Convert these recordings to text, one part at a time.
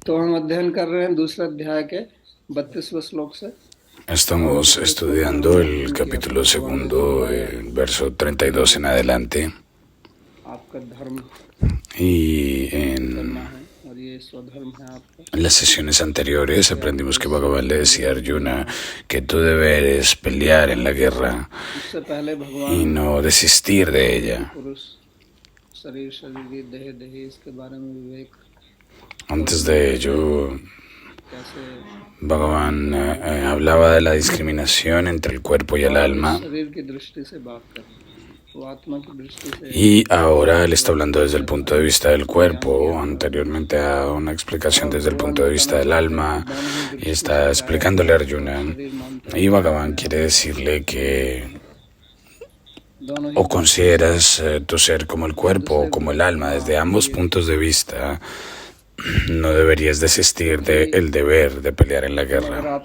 तो हम अध्ययन कर रहे हैं दूसरे अध्याय के 32वें श्लोक से। Estamos estudiando el capítulo segundo, el verso 32 en adelante. आपका धर्म Y करना en है और ये स्वधर्म है आपका। las sesiones anteriores aprendimos que Bhagavan le decía a Arjuna que tu deber es pelear en la guerra इससे पहले y भगवान no desistir de ella. पुरुष शरीर शरीरी देह देही इसके बारे में विवेक Antes de ello, कैसे Bhagavan hablaba de la discriminación entre el cuerpo y el alma. शरीर की दृष्टि से बात कर रहे हैं, वो आत्मा की दृष्टि से। Y ahora él está hablando desde el punto de vista del cuerpo. Anteriormente ha dado una explicación desde el punto de vista del alma y está explicándole a Arjuna. Y Bhagavan quiere decirle que o consideras tu ser como el cuerpo o como el alma. Desde ambos puntos de vista no deberías desistir del deber de pelear en la guerra.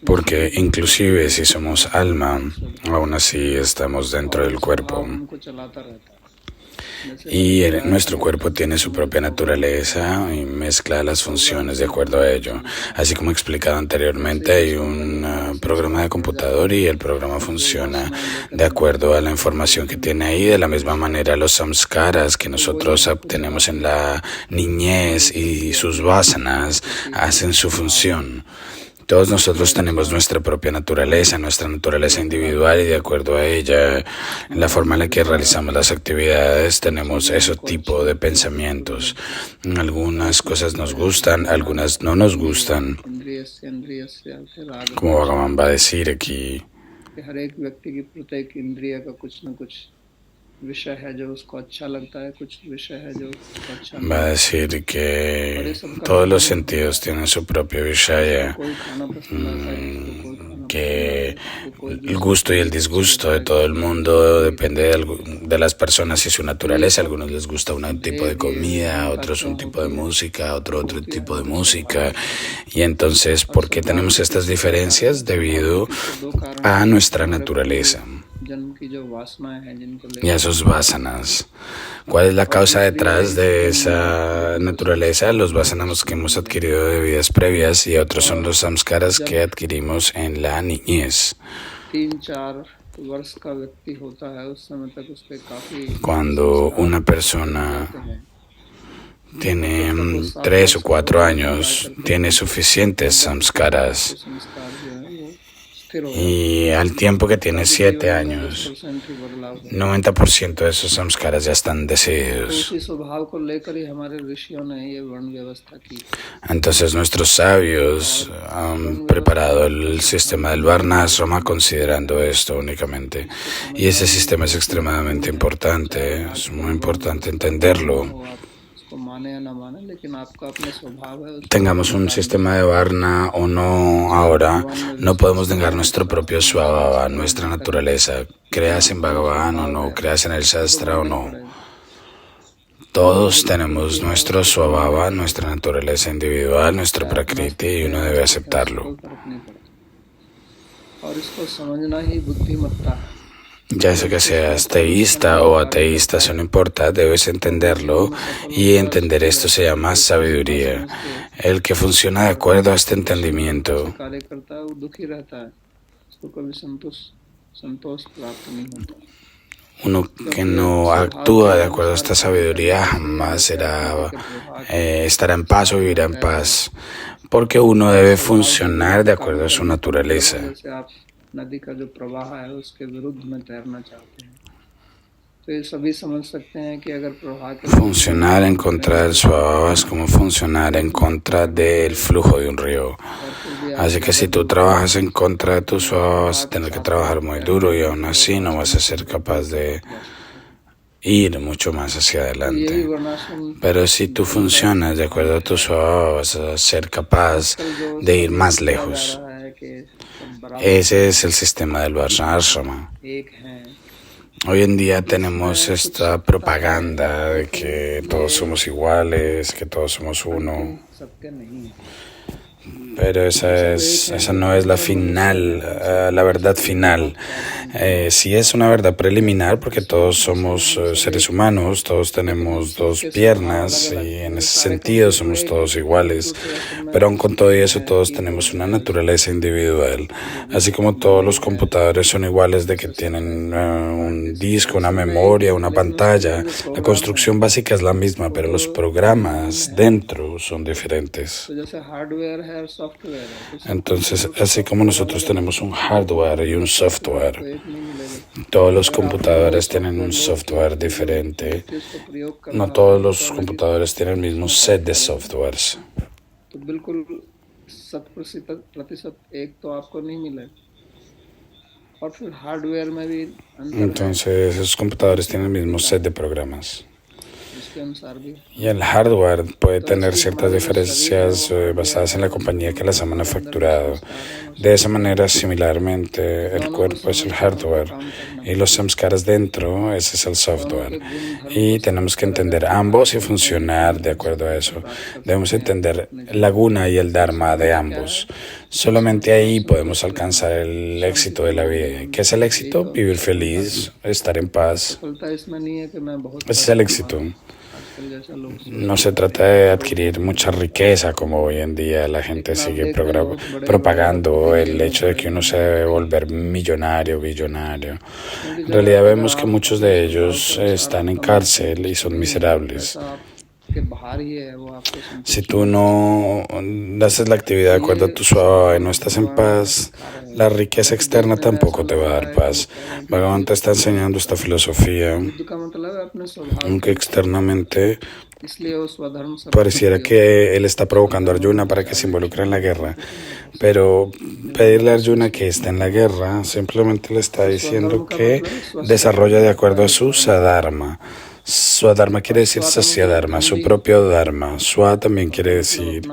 Porque inclusive si somos alma, aún así estamos dentro del cuerpo. Y nuestro cuerpo tiene su propia naturaleza y mezcla las funciones de acuerdo a ello. Así como he explicado anteriormente, hay un programa de computador y el programa funciona de acuerdo a la información que tiene ahí. De la misma manera, los samskaras que nosotros obtenemos en la niñez y sus vasanas hacen su función. Todos nosotros tenemos nuestra propia naturaleza individual y de acuerdo a ella, en la forma en la que realizamos las actividades, tenemos ese tipo de pensamientos. Algunas cosas nos gustan, algunas no nos gustan. Como Bhagavan va a decir aquí, va a decir que todos los sentidos tienen su propio Vishaya, que el gusto y el disgusto de todo el mundo depende de las personas y su naturaleza. A algunos les gusta un tipo de comida, a otros un tipo de música, a otro tipo de música. Y entonces, ¿por qué tenemos estas diferencias? Debido a nuestra naturaleza y a sus vasanas. ¿Cuál es la causa detrás de esa naturaleza? Los vasanas que hemos adquirido de vidas previas y otros son los samskaras que adquirimos en la niñez. Cuando una persona tiene 3 o 4 años, tiene suficientes samskaras. Y al tiempo que tiene 7 años, 90% de esos samskaras ya están decididos. Entonces nuestros sabios han preparado el sistema del Varnasrama considerando esto únicamente. Y ese sistema es extremadamente importante, es muy importante entenderlo. Tengamos un sistema de Varna o no ahora, no podemos negar nuestro propio Svabhava, nuestra naturaleza. Creas en Bhagavan o no, creas en el Shastra o no. Todos tenemos nuestro Svabhava, nuestra naturaleza individual, nuestro Prakriti y uno debe aceptarlo. Ya sea que seas teísta o ateísta, eso no importa, debes entenderlo y entender esto se llama sabiduría. El que funciona de acuerdo a este entendimiento uno que no actúa de acuerdo a esta sabiduría jamás estará en paz o vivirá en paz, porque uno debe funcionar de acuerdo a su naturaleza. Funcionar en contra del Svabhava es como funcionar en contra del flujo de un río. Así que si tú trabajas en contra de tu Svabhava, vas a tener que trabajar muy duro y aún así no vas a ser capaz de ir mucho más hacia adelante. Pero si tú funcionas de acuerdo a tu Svabhava, vas a ser capaz de ir más lejos. Ese es el sistema del Varnasrama. Hoy en día tenemos esta propaganda de que todos somos iguales, que todos somos uno. pero esa no es la final, la verdad final. Sí es una verdad preliminar porque todos somos seres humanos, todos tenemos dos piernas y en ese sentido somos todos iguales, pero aun con todo eso todos tenemos una naturaleza individual, así como todos los computadores son iguales de que tienen un disco, una memoria, una pantalla. La construcción básica es la misma, pero los programas dentro son diferentes. Entonces, así como nosotros tenemos un hardware y un software, todos los computadores tienen un software diferente. No todos los computadores tienen el mismo set de softwares. Entonces, esos computadores tienen el mismo set de programas. Y el hardware puede tener ciertas diferencias basadas en la compañía que las ha manufacturado. De esa manera, similarmente, el cuerpo es el hardware y los samskaras dentro, ese es el software. Y tenemos que entender ambos y funcionar de acuerdo a eso. Debemos entender la guna y el dharma de ambos. Solamente ahí podemos alcanzar el éxito de la vida. ¿Qué es el éxito? Vivir feliz, estar en paz. Ese es el éxito. No se trata de adquirir mucha riqueza como hoy en día la gente sigue propagando el hecho de que uno se debe volver millonario, billonario. En realidad vemos que muchos de ellos están en cárcel y son miserables. Si tú no haces la actividad de acuerdo a tu suave, no estás en paz, la riqueza externa tampoco te va a dar paz. Bhagavan te está enseñando esta filosofía, aunque externamente pareciera que él está provocando a Arjuna para que se involucre en la guerra. Pero pedirle a Arjuna que esté en la guerra simplemente le está diciendo que desarrolla de acuerdo a su sadharma. Swadharma quiere decir sasyadharma, su propio dharma. Swa también quiere decir...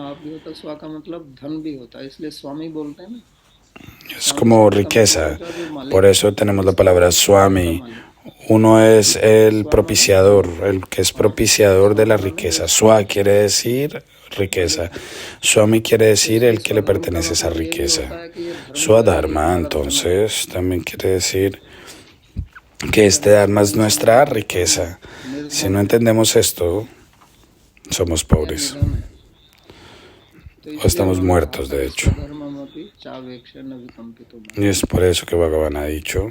Es como riqueza. Por eso tenemos la palabra Swami. Uno es el propiciador, el que es propiciador de la riqueza. Swa quiere decir riqueza. Swami quiere decir el que le pertenece a esa riqueza. Swadharma, entonces, también quiere decir que este dharma es nuestra riqueza. Si no entendemos esto, somos pobres. O estamos muertos, de hecho. Y es por eso que Bhagavan ha dicho.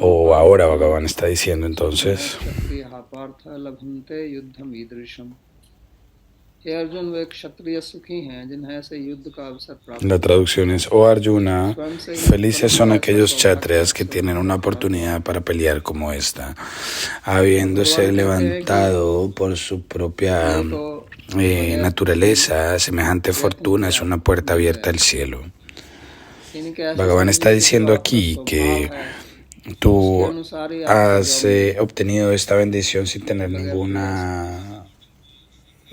O ahora Bhagavan está diciendo entonces. La traducción es, oh Arjuna, felices son aquellos kshatriyas que tienen una oportunidad para pelear como esta, habiéndose levantado por su propia naturaleza, semejante fortuna es una puerta abierta al cielo. Bhagavan está diciendo aquí que tú has obtenido esta bendición sin tener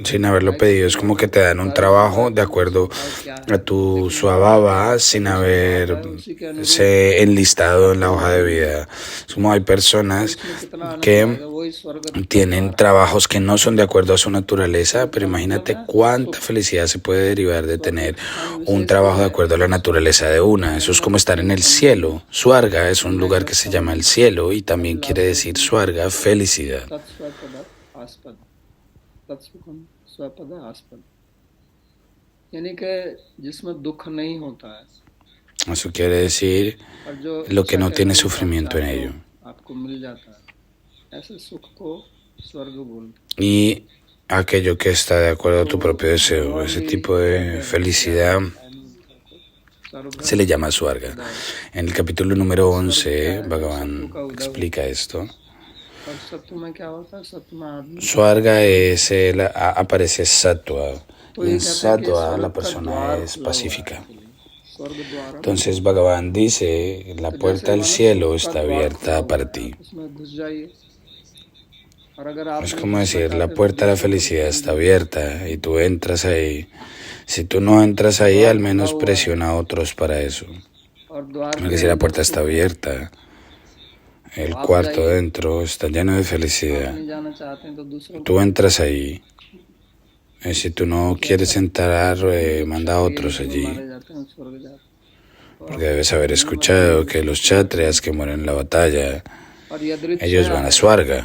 sin haberlo pedido. Es como que te dan un trabajo de acuerdo a tu swabhava sin haberse enlistado en la hoja de vida. Es como hay personas que tienen trabajos que no son de acuerdo a su naturaleza, pero imagínate cuánta felicidad se puede derivar de tener un trabajo de acuerdo a la naturaleza de una. Eso es como estar en el cielo. Swarga es un lugar que se llama el cielo y también quiere decir Swarga, felicidad. Eso quiere decir lo que no tiene sufrimiento en ello. Y aquello que está de acuerdo a tu propio deseo, ese tipo de felicidad se le llama Swarga. En el capítulo número 11, Bhagavan explica esto. Swarga aparece sattva. Y en sattva la persona es pacífica. Entonces Bhagavan dice, la puerta del cielo está abierta para ti. Es como decir, la puerta de la felicidad está abierta y tú entras ahí. Si tú no entras ahí, al menos presiona a otros para eso. Es decir, la puerta está abierta. El आप cuarto जाइए, dentro está lleno de आप felicidad. नहीं जाना चाहते हैं तो दूसरों को Tú entras ahí y si tú no क्या quieres करें। entrar, manda a क्षत्रिय otros जो allí. मारे जाते हैं स्वर्ग जाते हैं। तो Porque आप debes haber अपने मत में escuchado que दूसरों los को क्या करें। chatrias que mueren en la batalla, और ellos यदृच्छया van a है, Swarga.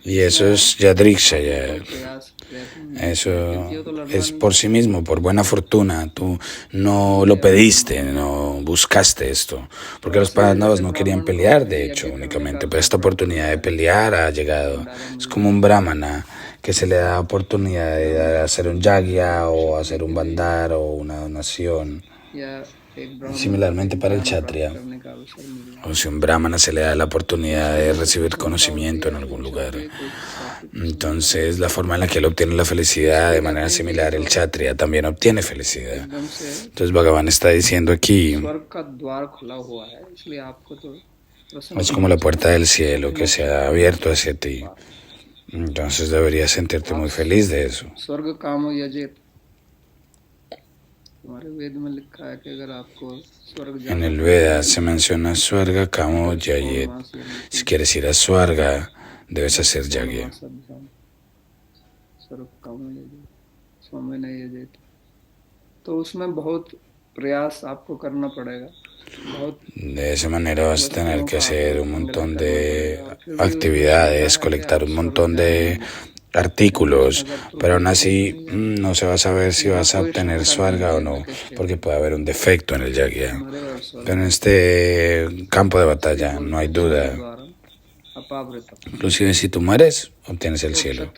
Y eso इसमें es Yadriksha, आपको ya. कोई प्रयास प्रयत्न नहीं है, Eso क्योंकि वो तो लड़ना es नहीं por है। sí mismo, por buena fortuna. Tú no lo इसलिए pediste, no buscaste esto. Porque los ऐसे जैसे Pandavas no querían ब्राह्मण को pelear, de यज्ञ hecho, करने का únicamente. Pero अवसर esta प्राप्त oportunidad होता de है, pelear ha llegado. भंडारा Es मिल como जाता un brahmana que se le da oportunidad है। de hacer un yagya o hacer un के लिए bandar o una donación. या एक ब्राह्मण को Similarmente एक para el ज्ञान प्राप्त kshatriya. करने का अवसर मिल जाता O si un brahmana se le da la oportunidad de recibir conocimiento en है। algún lugar. क्षत्रिय को काफी पसंद Entonces, la forma en la que él obtiene la felicidad, de manera similar, el kshatriya también obtiene felicidad. एकदम से Entonces, Bhagavan está diciendo aquí, स्वर्ग का द्वार खुला हुआ है, इसलिए आपको तो प्रसन्न es como la puerta del cielo que se ha abierto hacia ti. Entonces, deberías sentirte muy feliz de eso. स्वर्ग कामो यजेत, हमारे वेद में लिखा है कि अगर आपको स्वर्ग En जाना el है, Veda se menciona Swarga Kamo Yayet. Si quieres ir a Swarga, debes hacer yagya. स्वर्ग कामो यजेत, स्वामी ने यजेत, तो उसमें बहुत प्रयास आपको करना पड़ेगा। De esa manera vas a tener que hacer un montón de actividades, colectar un montón de artículos, pero aún así no se va a saber si vas a obtener Swarga o no, porque puede haber un defecto en el yagya. Pero en este campo de batalla no hay duda. Inclusive si tú mueres, obtienes el cielo.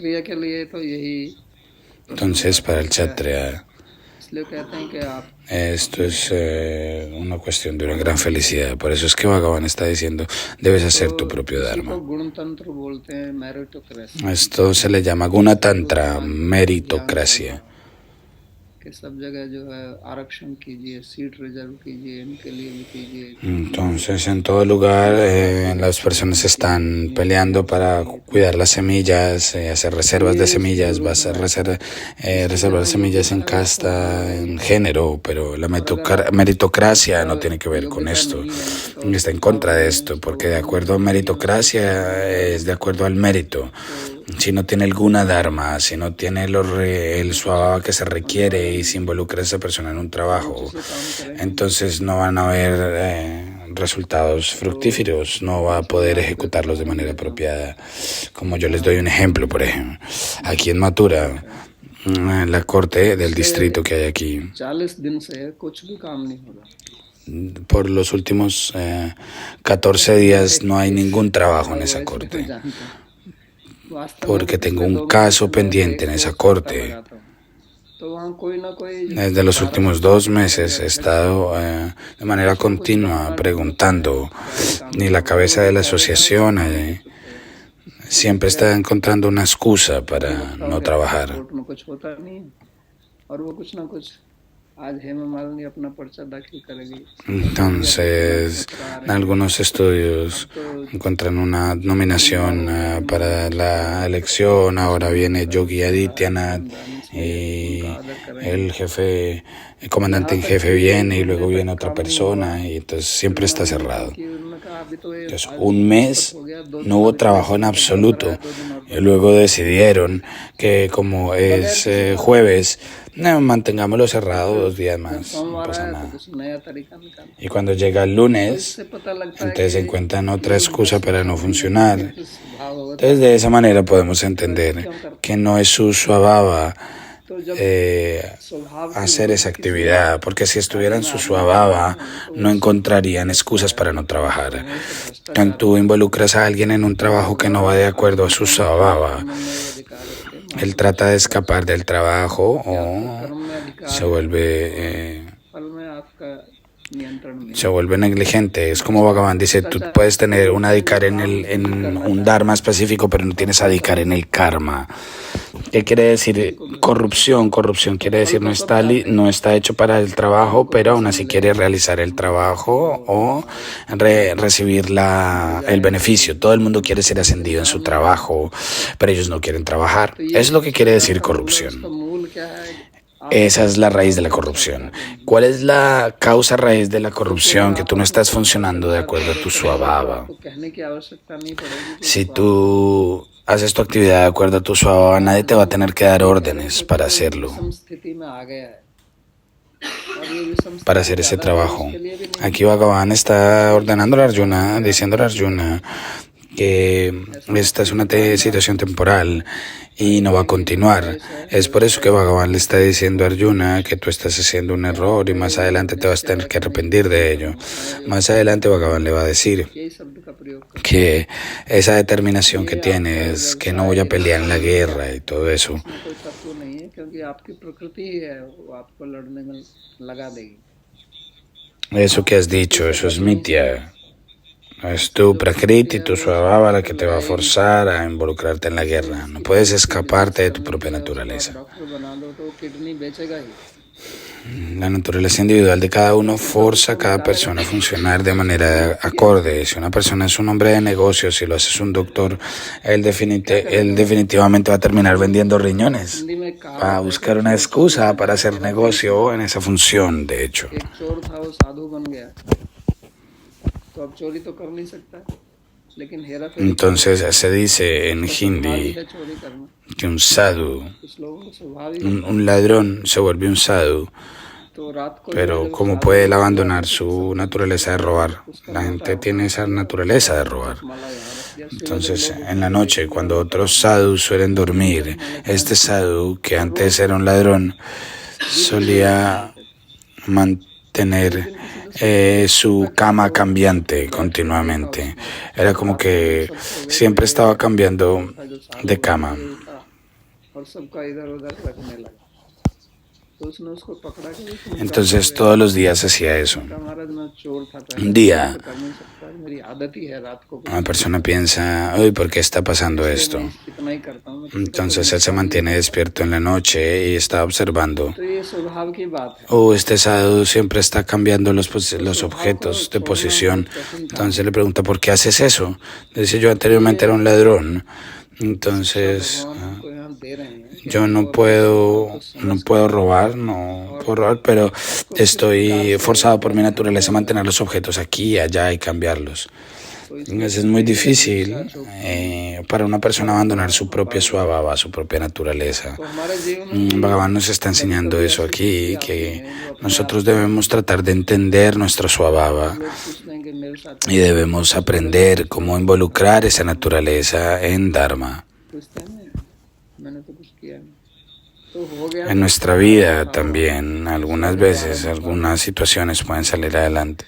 Entonces para el kshatriya esto es una cuestión de una gran felicidad. Por eso es que Bhagavan está diciendo, debes hacer tu propio dharma. Esto se le llama Gunatantra, meritocracia. Entonces, en todo lugar, las personas están peleando para cuidar las semillas, hacer reservas de semillas, vas a reservar semillas en casta, en género, pero la meritocracia no tiene que ver con esto. Está en contra de esto, porque de acuerdo a meritocracia es de acuerdo al mérito. Si no tiene alguna dharma, si no tiene el swabhava que se requiere y se involucra a esa persona en un trabajo, entonces no van a haber resultados fructíferos, no va a poder ejecutarlos de manera apropiada. Como yo les doy un ejemplo, por ejemplo, aquí en Mathura, en la corte del distrito que hay aquí, por los últimos 14 días no hay ningún trabajo en esa corte, porque tengo un caso pendiente en esa corte. Desde los últimos 2 meses he estado de manera continua preguntando, y la cabeza de la asociación siempre está encontrando una excusa para no trabajar. Entonces, en algunos estudios encuentran una nominación para la elección. Ahora viene Yogi Adityanath y el comandante en jefe viene y luego viene otra persona y entonces siempre está cerrado. Entonces, 1 mes no hubo trabajo en absoluto y luego decidieron que como es jueves, mantengámoslo cerrado 2 días más, no pasa nada. Y cuando llega el lunes, entonces encuentran otra excusa para no funcionar. Entonces de esa manera podemos entender que no es su swabhava hacer esa actividad, porque si estuvieran su swabhava no encontrarían excusas para no trabajar. Cuando tú involucras a alguien en un trabajo que no va de acuerdo a su swabhava, él trata de escapar del trabajo o se vuelve negligente. Es como Bhagavan dice, tú puedes tener un adhikar en un dharma específico, pero no tienes adhikar en el karma. ¿Qué quiere decir corrupción? Corrupción quiere decir no está hecho para el trabajo, pero aún así quiere realizar el trabajo o recibir el beneficio. Todo el mundo quiere ser ascendido en su trabajo, pero ellos no quieren trabajar. Eso es lo que quiere decir corrupción. Esa es la raíz de la corrupción. ¿Cuál es la causa raíz de la corrupción? Que tú no estás funcionando de acuerdo a tu swabhava. Si tú haces tu actividad de acuerdo a tu swabhava, nadie te va a tener que dar órdenes para hacerlo, para hacer ese trabajo. Aquí Bhagavan está ordenando a Arjuna, diciendo a Arjuna que esta es una situación temporal y no va a continuar. Es por eso que Bhagavan le está diciendo a Arjuna que tú estás haciendo un error y más adelante te vas a tener que arrepentir de ello. Más adelante Bhagavan le va a decir que esa determinación que tienes, que no voy a pelear en la guerra y todo eso, eso que has dicho, eso es mitya. Es tu prakriti, tu swabhava la que te va a forzar a involucrarte en la guerra. No puedes escaparte de tu propia naturaleza. La naturaleza individual de cada uno forza a cada persona a funcionar de manera acorde. Si una persona es un hombre de negocios, si lo haces un doctor, él definitivamente va a terminar vendiendo riñones. Va a buscar una excusa para hacer negocio en esa función, de hecho. Entonces se dice en hindi que un sadhu, un ladrón se vuelve un sadhu, pero ¿cómo puede él abandonar su naturaleza de robar? La gente tiene esa naturaleza de robar. Entonces, en la noche, cuando otros sadhus suelen dormir, este sadhu, que antes era un ladrón, solía mantener su cama cambiante continuamente. Era como que siempre estaba cambiando de cama. Entonces todos los días hacía eso. Un día una persona piensa, uy, ¿por qué está pasando esto? Entonces él se mantiene despierto en la noche y está observando. Este sadhu siempre está cambiando los objetos de posición. Entonces le pregunta, ¿por qué haces eso? Dice, yo anteriormente era un ladrón. Entonces yo no puedo robar, pero estoy forzado por mi naturaleza a mantener los objetos aquí y allá y cambiarlos. Entonces es muy difícil para una persona abandonar su propia swabhava, su propia naturaleza. Bhagavan nos está enseñando eso aquí, que nosotros debemos tratar de entender nuestra swabhava y debemos aprender cómo involucrar esa naturaleza en Dharma. En nuestra vida también, algunas veces, algunas situaciones pueden salir adelante.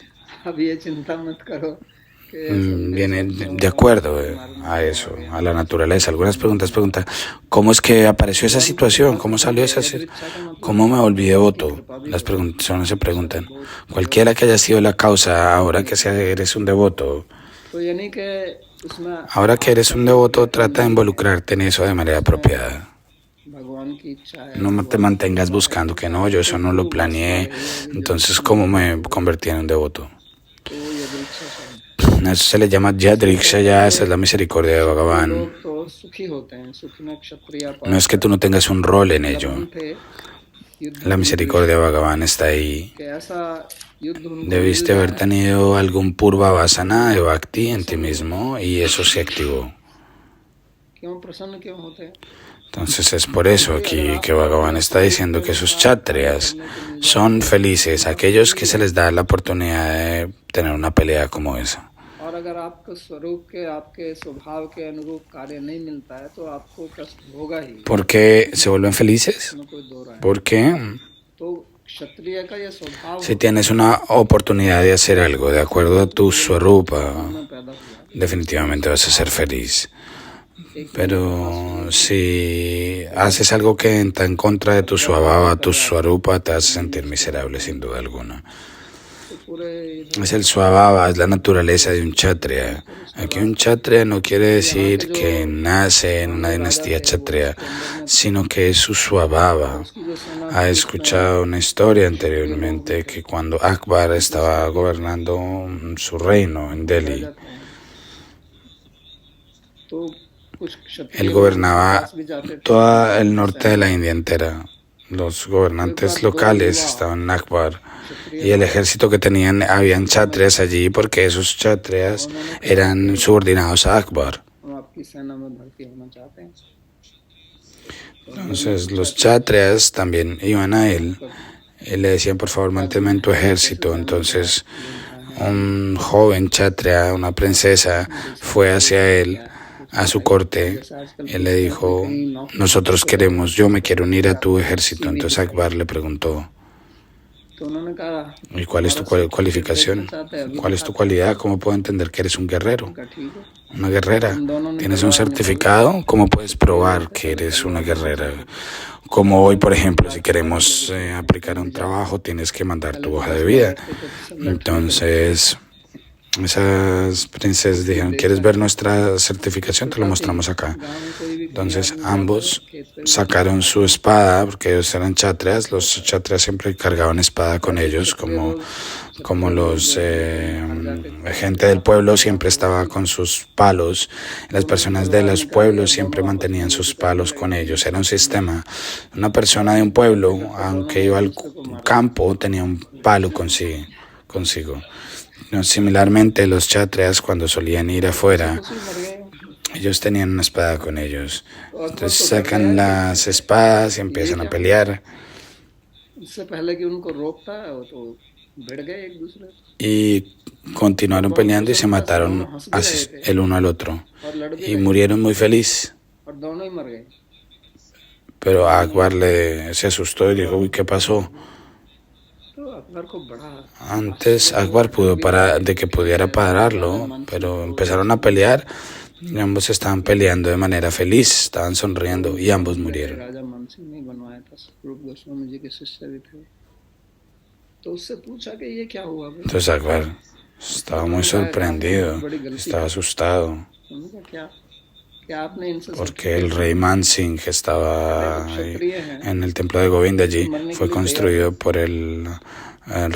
Viene de acuerdo a eso, a la naturaleza. Algunas preguntan, ¿cómo es que apareció esa situación? ¿Cómo salió esa situación? ¿Cómo me volví devoto? Las personas se preguntan. Cualquiera que haya sido la causa, ahora que eres un devoto, trata de involucrarte en eso de manera apropiada. No te mantengas buscando que no, yo eso no lo planeé, entonces ¿cómo me convertí en un devoto? Eso se le llama Yadriksha, esa es la misericordia de Bhagavan. No es que tú no tengas un rol en ello. La misericordia de Bhagavan está ahí. Debiste haber tenido algún purva vasana de bhakti en ti mismo y eso se activó. Entonces es por eso aquí que Bhagavan está diciendo que sus kshatriyas son felices, aquellos que se les da la oportunidad de tener una pelea como esa. ¿Por qué se vuelven felices? Porque si tienes una oportunidad de hacer algo de acuerdo a tu swarupa, definitivamente vas a ser feliz. Pero si haces algo que está en contra de tu swabhava, tu swarupa, te hace sentir miserable sin duda alguna. Es el swabhava, es la naturaleza de un kshatriya. Aquí un kshatriya no quiere decir que nace en una dinastía kshatriya, sino que es su swabhava. Ha escuchado una historia anteriormente que cuando Akbar estaba gobernando su reino en Delhi, él gobernaba todo el norte de la India entera. los तो एक बार gobernantes दो locales युवा estaban en Akbar क्षत्रिय y el लोग ejército que tenían, habían chatrias allí porque esos तो chatrias उन्होंने कहा eran कि subordinados a Akbar. हम आपकी सेना में भर्ती होना चाहते हैं। तो अकबर ने Entonces पूछा los कि chatrias también iban a él आपका y le decían, por favor, क्या manténme गुण en tu है, कैसे ejército. जाने के आप Entonces योद्धा हैं, un joven chatria, una princesa, मेरी fue शक्ति hacia क्या él, है, कुछ a su बताइए। corte, जैसे आजकल y le पूछते हैं कि dijo, कहीं नौकरी nosotros तो जाओ, queremos, yo me quiero unir कि a tu आपका ejército. सीवी Entonces दिखाइए। Akbar le preguntó, तो उन्होंने कहा ¿y cuál es हमारा tu सर्टिफिकेट देखना cualificación? चाहते हैं, अभी ¿Cuál es tu दिखाते हैं। cualidad? ¿Cómo puedo entender que eres un guerrero? उनका ठीक है। Una तो guerrera. उन दोनों ने ¿Tienes un तलवार निकाली, certificado? ¿Cómo puedes क्षत्रिय लोग probar थे, que पहले eres una तलवार लेके guerrera? चले। Como hoy, por उन्होंने ejemplo, si राजकुमारी लेके queremos चले, aplicar कोई un भी जाओ। trabajo, tienes que mandar पहले tu तो hoja de बस में vida. बैठते थे तो सब लड़कियों के लगते थे। Entonces, esas princesas किसी dijeron, देश ¿quieres में ver थे, nuestra certificación? Te lo प्रथा थी, mostramos acá. गांव में कोई भी कहीं Entonces आदमी जाए तो ambos खेत पे भी sacaron su espada, porque ellos eran chatrias. Los chatrias siempre cargaban espada con वैसे ellos, क्षत्रिय लोग como क्षत्रिय लोग los जो होते हैं हर जाके gente del pueblo siempre estaba con sus palos. Las तो उन्होंने personas de तलवार los निकाली pueblos और siempre दोनों आपस में mantenían sus युद्ध करने palos con लगे, ellos. Era un आपस में sistema. Una persona de ऐसे un करते pueblo, करते दोनों aunque ने iba एक al दूसरे को मारा। campo, tenía un palo consigo. No, similarmente, los chatrias, cuando solían ir खुशी afuera, खुशी मर गए। ellos tenían una espada con ellos. तो अकबर Entonces तो डर गया sacan las कि espadas y ये empiezan a क्या हुआ। pelear. इससे पहले कि उनको रोकता तो भिड़ गए एक दूसरे से Y continuaron बहुत peleando y se कुशलता से दोनों mataron हंस भी रहे थे el uno al otro. और लड़ भी Y रहे थे murieron muy feliz. और दोनों ही मर गए। Pero दोनों Akbar se asustó y dijo, uy, ¿qué pasó? तो अकबर को बड़ा Antes आश्चर्य हुआ, Akbar डर pudo भी लगा de que कि pudiera राजा pararlo, मानसिंह pero को empezaron a इसमें pelear y ambos estaban peleando de manera feliz, estaban तो sonriendo y ambos पहले murieron. राजा मानसिंह ने बनवाया था, रूप गोस्वामी जी के शिष्य भी थे। तो उससे पूछा कि ये क्या हुआ भाई। Entonces Akbar estaba muy sorprendido, बड़ी गलती estaba थी। asustado, उन्होंने कहा क्या कि आपने इनसे porque el certificate rey Mansingh अरे वो estaba क्षत्रिय हैं, en el templo de Govinda allí, मरने के fue लिए तैयार थे, construido por el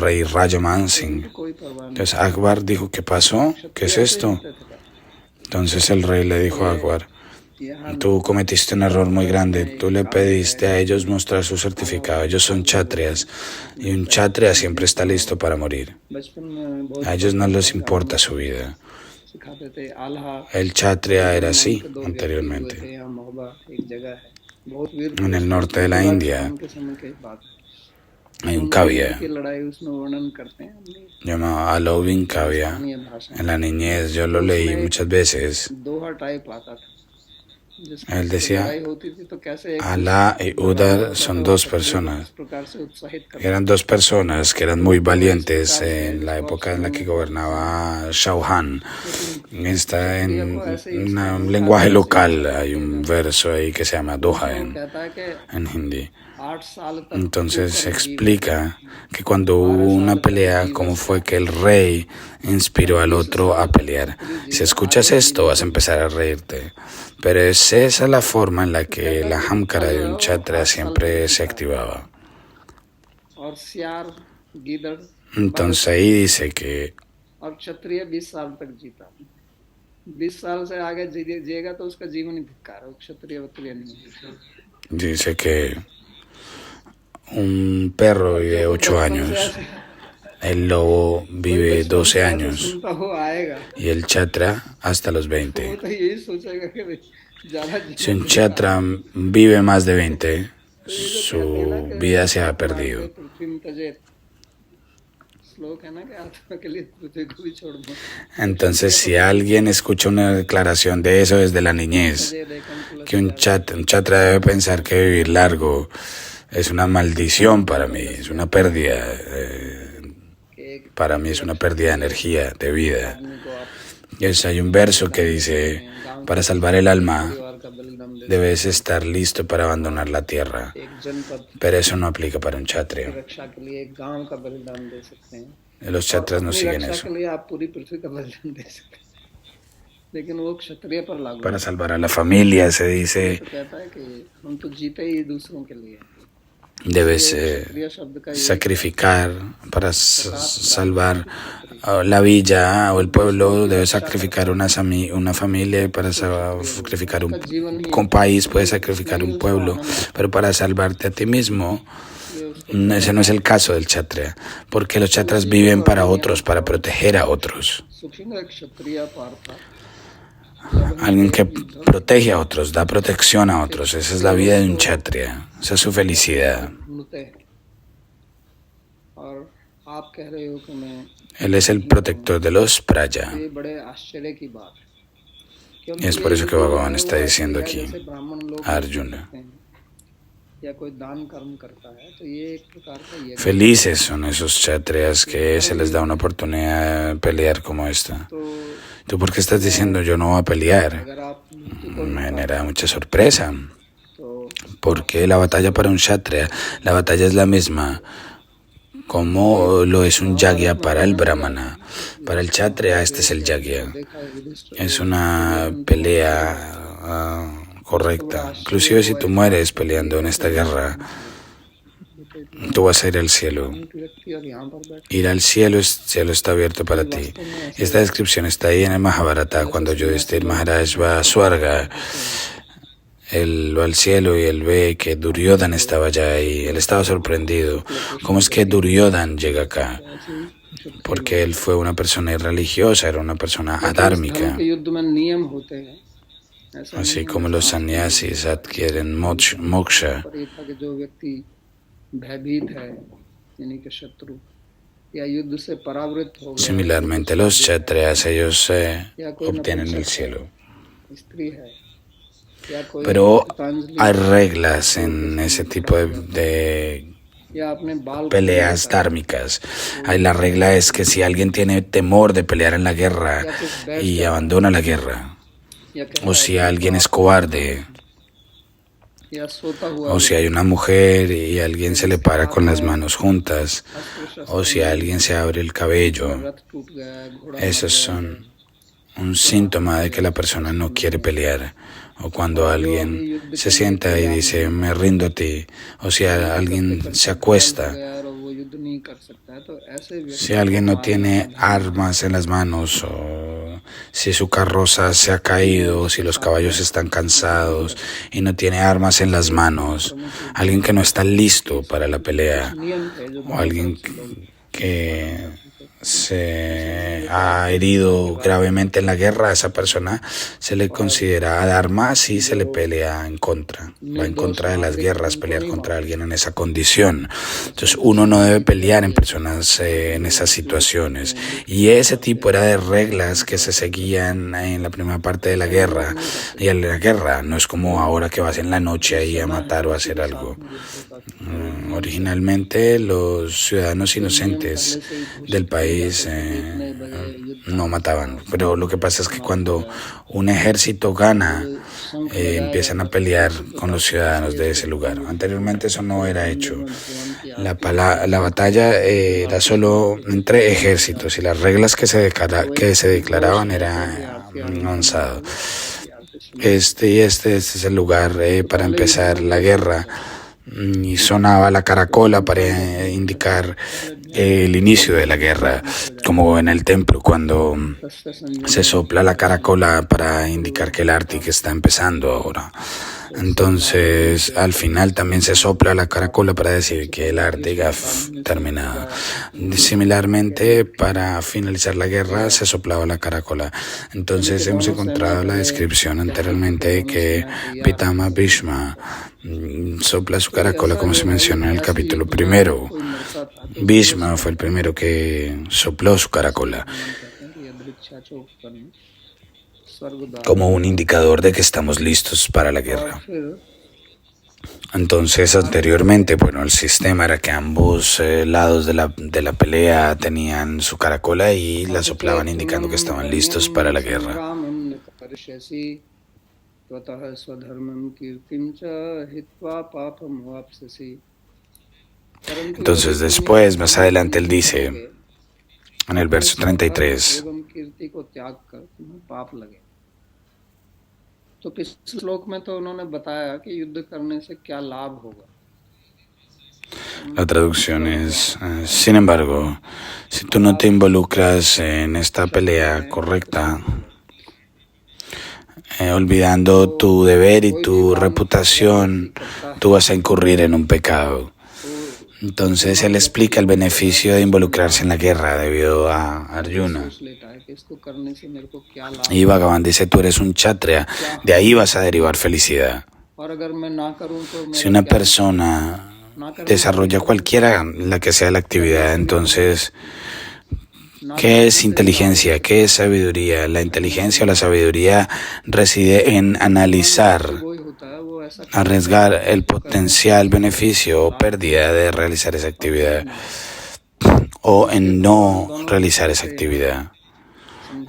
rey Raja तो Mansingh. उनको कोई परवाह नहीं Entonces थी। Akbar dijo, ¿qué pasó? ¿Qué क्षत्रिय es ऐसे ही esto? होते थे। Entonces el rey le dijo a Akbar, यहाँ tú cometiste un error muy grande, में tú एक le काबिल pediste a है, ellos mostrar su certificado, ellos son chatrias y un chatria siempre está listo para morir. बचपन में बहुत A ellos no छोटे les थे, गाँव importa में su vida. सिखाते थे आल्हा El chatria era नाम así के दो व्यक्ति हुए थे anteriormente. यहाँ मोहबा एक जगह है, बहुत वीर En पुरुष el थे। norte de la शिवाजी India खान के समय की बात है। hay un उनकी cavia की लड़ाई उसमें वर्णन करते हैं हमने llamado Alovin Cavia. स्थानीय भाषा En में। la niñez yo lo तो leí उसमें एक muchas veces. दोहा टाइप आता था जिसमें Él जब decía, लड़ाई होती थी तो कैसे एक Alá y दूसरे Udar son dos इस personas. प्रकार से उत्साहित करते Eran dos personas que eran muy तो इस valientes प्रकार से en la इसको आप época en la que सुनेंगे तो gobernaba Shah Jahan. लेकिन Está क्षत्रिय en को ऐसे ही un उसका lenguaje ऐसे ही local, hay किया un जाता verso ahí que se llama है। Doha उसमें वो कहता है कि en hindi. 8 साल तक Entonces se कुकर जीव explica que cuando hubo 12 una साल तक pelea, जीव cómo से fue que el rey inspiró al 20 otro a साल तक pelear. क्षत्रिय Si जीव escuchas आगे esto, vas a empezar a reírte. Pero es esa la forma en la तो que कहता है la कि hamkara खल de un वो chatra 8 साल तक siempre se जीता है activaba. और सियार गीदड़ 12 Entonces साल ahí dice que और क्षत्रिय 20 साल तक जीता। 20 साल से आगे जिएगा तो उसका जीवन ही धिक्कार है, वो क्षत्रिय वत्रिय नहीं है। dice que un perro और vive जो 8 बचपन से años, ऐसे el lobo कोई vive बचपन 12 से ऐसे años सुनता हो आएगा y el chatra hasta los तो 20. वो तो यही सोचेगा कि भाई ज्यादा Si un जीवन chatra vive más de 20, तो ये जो कहते हैं ना su कि vida se ha आत्मा के perdido. पृथ्वी में तजे श्लोक है ना कि आत्मा के लिए पृथ्वी को भी छोड़ दो Entonces, si alguien escucha una declaración de eso desde la niñez, तजे देखम que un तुलसी un chatra debe pensar que vivir largo es una maldición para mí, es una pérdida, के एक para mí es una pérdida de energía, de vida. आदमी को आप Hay un verso que dice, गांव para salvar el alma परिवार का बलिदान दे debes estar listo para abandonar la tierra, एक जनपद pero eso no aplica para un की chatria. रक्षा के लिए एक गांव का बलिदान दे सकते हैं Los और chatras no अपनी siguen रक्षा eso. के लिए आप पूरी पृथ्वी का बलिदान दे सकते हैं लेकिन वो क्षत्रिय पर लागू Para होता salvar a la familia se है। dice, तो कहता है कि हम तो जीते ही दूसरों के लिए debes sacrificar para salvar la villa o el pueblo, debes sacrificar una familia, para sacrificar un país, puedes sacrificar un pueblo, pero para salvarte a ti mismo, ese no es el caso del Kshatriya, porque los Kshatras viven para otros, para proteger a otros. Alguien que protege a otros, da protección a otros, esa es la vida de un Kshatriya, esa es su felicidad. Él es el protector de los Praya. Y es por eso que Bhagavan está diciendo aquí a Arjuna: felices son esos Kshatriyas que se les da una oportunidad de pelear como esta. ¿Tú por qué estás diciendo yo no voy a pelear? Me genera mucha sorpresa, porque la batalla para un Kshatriya, la batalla es la misma como lo es un yagya para el brahmana. Para el Kshatriya este es el yagya. Es una pelea correcta. Inclusive si tú mueres peleando en esta guerra, tú vas a ir al cielo. Ir al cielo, el cielo está abierto para ti. Esta descripción está ahí en el Mahabharata, cuando Yudhishthira Maharaj va a Swarga. Él va al cielo y él ve que Duryodhana estaba allá y él estaba sorprendido. ¿Cómo es que Duryodhana llega acá? Porque él fue una persona irreligiosa, era una persona adármica. Así como los sannyasis adquieren moksha, similarmente los kshatriyas, ellos obtienen el cielo. Pero hay reglas en ese tipo de peleas dármicas. La regla es que si alguien tiene temor de pelear en la guerra y abandona la guerra, o si alguien es cobarde, o si hay una mujer y alguien se le para con las manos juntas, o si alguien se abre el cabello, esos son un síntoma de que la persona no quiere pelear. O cuando alguien se sienta y dice, me rindo a ti, o si alguien se acuesta, si alguien no tiene armas en las manos, o si su carroza se ha caído, si los caballos están cansados y no tiene armas en las manos, alguien que no está listo para la pelea, o alguien que se ha herido gravemente en la guerra, a esa persona se le considera dharma y se le pelea en contra, va en contra de las guerras, pelear contra alguien en esa condición. Entonces uno no debe pelear en personas en esas situaciones, y ese tipo era de reglas que se seguían en la primera parte de la guerra. Y en la guerra no es como ahora que vas en la noche ahí a matar o a hacer algo. Originalmente los ciudadanos inocentes del país no mataban, pero lo que pasa es que cuando un ejército gana, empiezan a pelear con los ciudadanos de ese lugar. Anteriormente eso no era hecho. La batalla era solo entre ejércitos y las reglas que se declaraban eran avanzadas. Este es el lugar para empezar la guerra. Y sonaba la caracola para indicar el inicio de la guerra, como en el templo cuando se sopla la caracola para indicar que el Artik está empezando ahora. Entonces, al final también se sopla la caracola para decir que el Artik ha terminado. Similarmente, para finalizar la guerra se soplaba la caracola. Entonces, hemos encontrado la descripción anteriormente de que Pitama Bhishma sopla su caracola, como se menciona en el capítulo 1. Bhishma fue el primero que sopló su caracola como un indicador de que estamos listos para la guerra. Entonces, anteriormente, el sistema era que ambos lados de la pelea tenían su caracola y la soplaban indicando que estaban listos para la guerra. Entonces después, más adelante, él dice, en el verso 33, La traducción es, sin embargo, si tú no te involucras en esta pelea correcta, olvidando tu deber y tu reputación, tú vas a incurrir en un pecado. Entonces él explica el beneficio de involucrarse en la guerra debido a Arjuna. Y Bhagavan dice, tú eres un kshatriya, de ahí vas a derivar felicidad. Si una persona desarrolla cualquiera la que sea la actividad, entonces, ¿qué es inteligencia? ¿Qué es sabiduría? La inteligencia o la sabiduría reside en analizar, arriesgar el potencial beneficio o pérdida de realizar esa actividad o en no realizar esa actividad.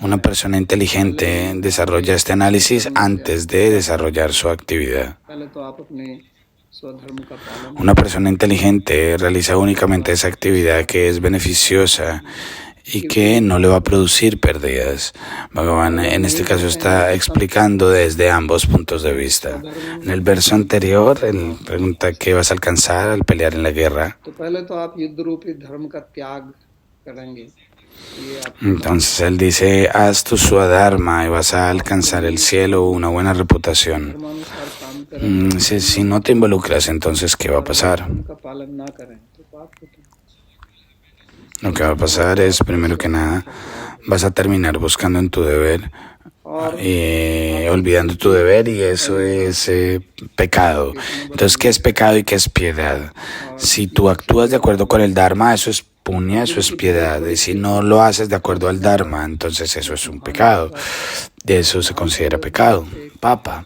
Una persona inteligente desarrolla este análisis antes de desarrollar su actividad. Una persona inteligente realiza únicamente esa actividad que es beneficiosa y que no le va a producir pérdidas. Bhagavan en este caso está explicando desde ambos puntos de vista. En el verso anterior, él pregunta qué vas a alcanzar al pelear en la guerra. Entonces él dice, haz tu swadharma y vas a alcanzar el cielo, una buena reputación. Si no te involucras, entonces ¿qué va a pasar? Lo que va a pasar es, primero que nada, vas a terminar buscando en tu deber, olvidando tu deber, y eso es pecado. Entonces, ¿qué es pecado y qué es piedad? Si tú actúas de acuerdo con el Dharma, eso es punya, eso es piedad. Y si no lo haces de acuerdo al Dharma, entonces eso es un pecado. De eso se considera pecado, papa.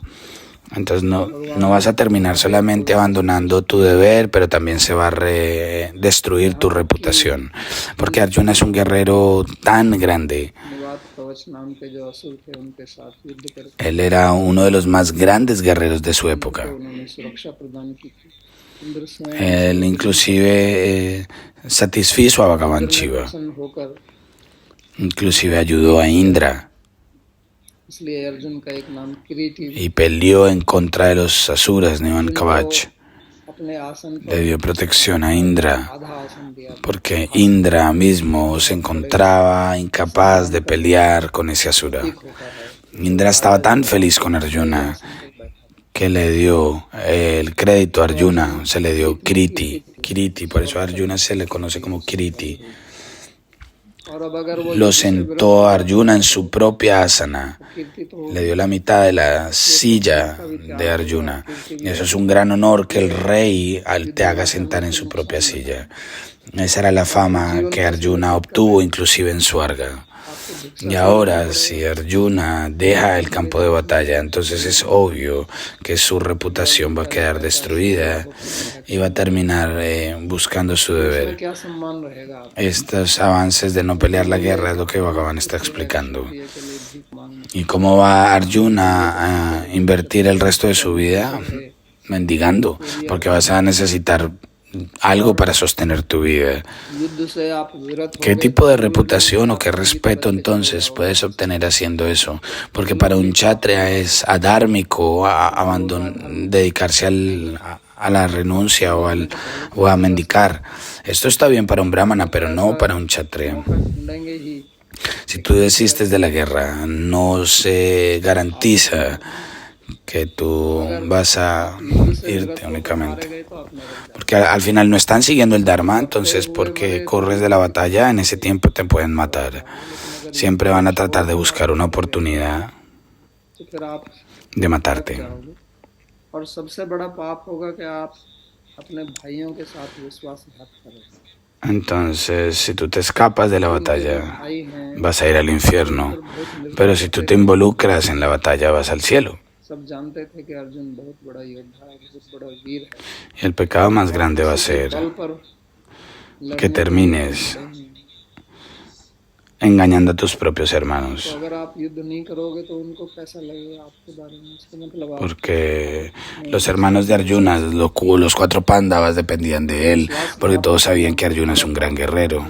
Entonces no vas a terminar solamente abandonando tu deber, pero también se va a destruir tu reputación. Porque Arjuna es un guerrero tan grande. Él era uno de los más grandes guerreros de su época. Él inclusive satisfizo a Bhagavan Shiva. Inclusive ayudó a Indra. Y peleó en contra de los asuras, Nivan Kavach. Le dio protección a Indra, porque Indra mismo se encontraba incapaz de pelear con ese asura. Indra estaba tan feliz con Arjuna que le dio el crédito a Arjuna, se le dio Kriti, por eso a Arjuna se le conoce como Kriti. Lo sentó a Arjuna en su propia asana, le dio la mitad de la silla de Arjuna. Y eso es un gran honor, que el rey te haga sentar en su propia silla. Esa era la fama que Arjuna obtuvo inclusive en Swarga. Y ahora, si Arjuna deja el campo de batalla, entonces es obvio que su reputación va a quedar destruida y va a terminar buscando su deber. Estos avances de no pelear la guerra es lo que Bhagavan está explicando. ¿Y cómo va Arjuna a invertir el resto de su vida? Mendigando, porque vas a necesitar algo para sostener tu vida. ¿Qué tipo de reputación o qué respeto entonces puedes obtener haciendo eso? Porque para un kshatriya es adármico dedicarse a la renuncia o a mendicar. Esto está bien para un brahmana, pero no para un kshatriya. Si tú desistes de la guerra, no se garantiza que tú vas a irte únicamente. Porque al final no están siguiendo el Dharma, entonces porque corres de la batalla, en ese tiempo te pueden matar. Siempre van a tratar de buscar una oportunidad de matarte. Entonces, si tú te escapas de la batalla, vas a ir al infierno. Pero si tú te involucras en la batalla, vas al cielo. Y el pecado más grande va a ser que termines engañando a tus propios hermanos. Porque los hermanos de Arjuna, los 4 Pándavas, dependían de él, porque todos sabían que Arjuna es un gran guerrero.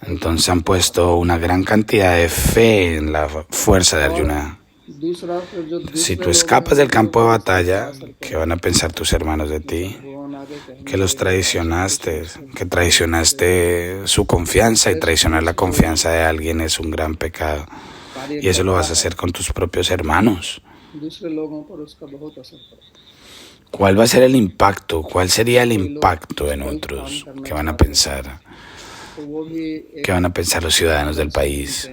Entonces han puesto una gran cantidad de fe en la fuerza de Arjuna. Si tú escapas del campo de batalla, ¿qué van a pensar tus hermanos de ti? que los traicionaste, que traicionaste su confianza, y traicionar la confianza de alguien es un gran pecado. Y eso lo vas a hacer con tus propios hermanos. ¿Cuál va a ser el impacto? ¿Cuál sería el impacto en otros? ¿Qué van a pensar? ¿Qué van a pensar los ciudadanos del país?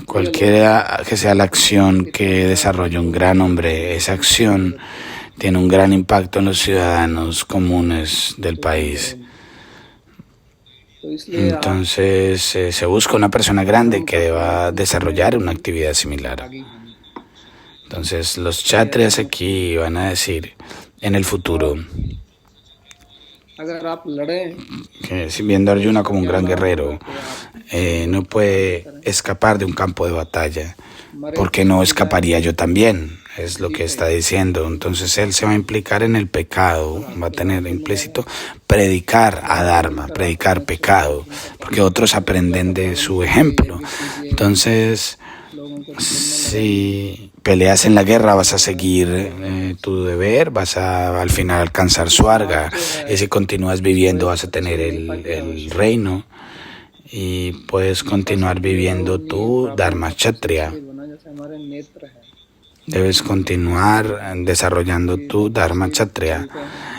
Cualquiera que sea la acción que desarrolle un gran hombre, esa acción tiene un gran impacto en los ciudadanos comunes del país. Entonces se busca una persona grande que deba desarrollar una actividad similar. Entonces los kshatriyas aquí van a decir en el futuro que, si viendo a Arjuna como un gran guerrero, no puede escapar de un campo de batalla, ¿por qué no escaparía yo también? Es lo que está diciendo. Entonces él se va a implicar en el pecado, va a tener implícito predicar a Dharma, predicar pecado, porque otros aprenden de su ejemplo. Entonces, si peleas en la guerra, vas a seguir tu deber, vas a al final alcanzar Swarga, y si continúas viviendo vas a tener el reino y puedes continuar viviendo tu Dharma Kshatriya. Debes continuar desarrollando tu Dharma Kshatriya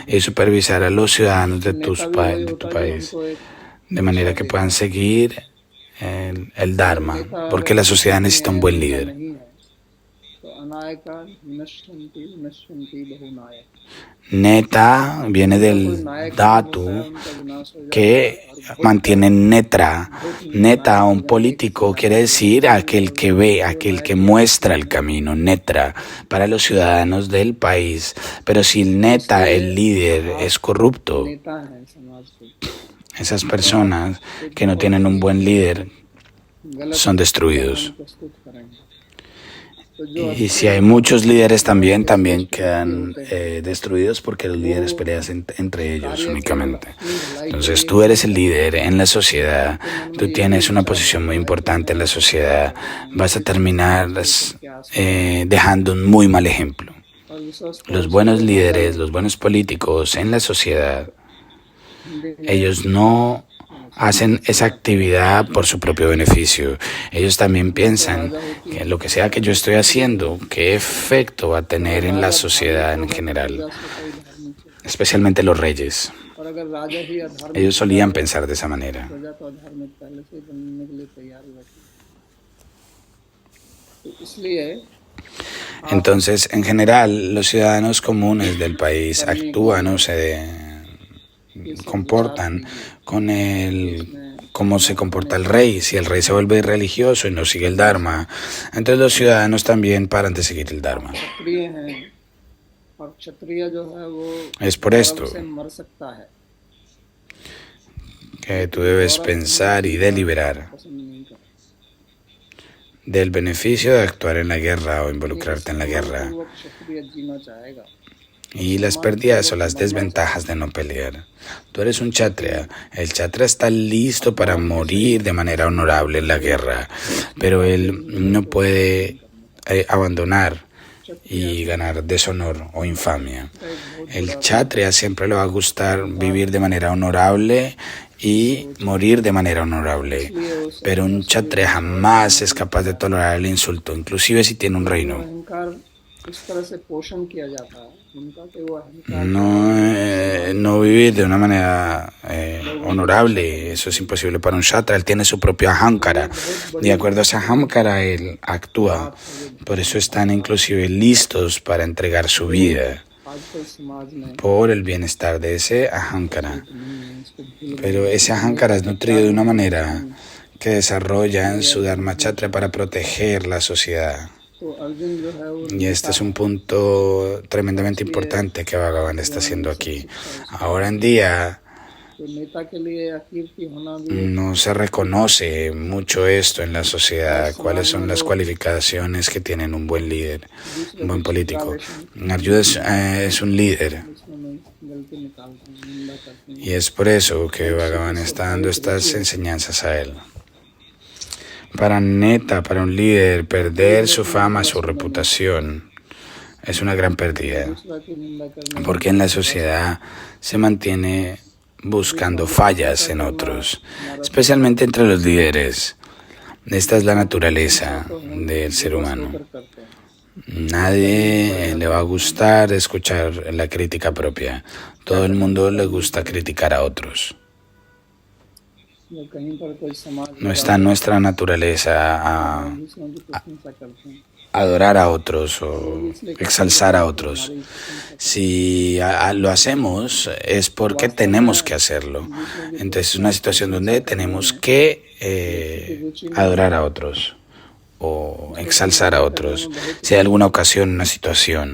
y supervisar a los ciudadanos de tu país, de manera que puedan seguir el Dharma, porque la sociedad necesita un buen líder. Neta viene del dhatu que mantiene netra. Neta, un político, quiere decir aquel que ve, aquel que muestra el camino, netra, para los ciudadanos del país. Pero si el neta, el líder, es corrupto, esas personas que no tienen un buen líder son destruidos. Y si hay muchos líderes también quedan destruidos, porque los líderes pelean entre ellos únicamente. Entonces tú eres el líder en la sociedad, tú tienes una posición muy importante en la sociedad, vas a terminar dejando un muy mal ejemplo. Los buenos líderes, los buenos políticos en la sociedad, ellos no hacen esa actividad por su propio beneficio. Ellos también piensan que lo que sea que yo estoy haciendo, qué efecto va a tener en la sociedad en general, especialmente los reyes. Ellos solían pensar de esa manera. Entonces, en general, los ciudadanos comunes del país actúan o se comportan con cómo se comporta el rey. Si el rey se vuelve irreligioso y no sigue el Dharma, entonces los ciudadanos también paran de seguir el Dharma. Es por esto que tú debes pensar y deliberar del beneficio de actuar en la guerra o involucrarte en la guerra, y las pérdidas o las desventajas de no pelear. Tú eres un kshatriya. El kshatriya está listo para morir de manera honorable en la guerra, pero él no puede abandonar y ganar deshonor o infamia. El kshatriya siempre le va a gustar vivir de manera honorable y morir de manera honorable, pero un kshatriya jamás es capaz de tolerar el insulto, inclusive si tiene un reino. No vivir de una manera honorable, eso es imposible para un kshatriya. Él tiene su propio ahankara, de acuerdo a ese ahankara él actúa. Por eso están inclusive listos para entregar su vida por el bienestar de ese ahankara. Pero ese ahankara es nutrido de una manera que desarrollan su Dharma Kshatriya para proteger la sociedad. Y este es un punto tremendamente importante que Bhagavan está haciendo aquí. Ahora en día no se reconoce mucho esto en la sociedad, cuáles son las cualificaciones que tienen un buen líder, un buen político. Arjuna es un líder. Y es por eso que Bhagavan está dando estas enseñanzas a él. Para un líder, perder su fama, su reputación, es una gran pérdida, दूसरा की निंदा करने porque en la sociedad se mantiene buscando fallas en otros, especialmente entre los líderes. Esta es la naturaleza del ser humano. कर करते हैं Nadie le va a gustar escuchar la crítica propia. Todo el mundo le gusta criticar a otros. या कहीं पर कोई समाज No está en nuestra naturaleza दूसरों की प्रशंसा करते हैं adorar a otros o exalzar a otros. Si lo hacemos es porque tenemos que hacerlo. Entonces es una situación donde tenemos que adorar a otros o exalzar a otros. Si hay alguna ocasión, una situación,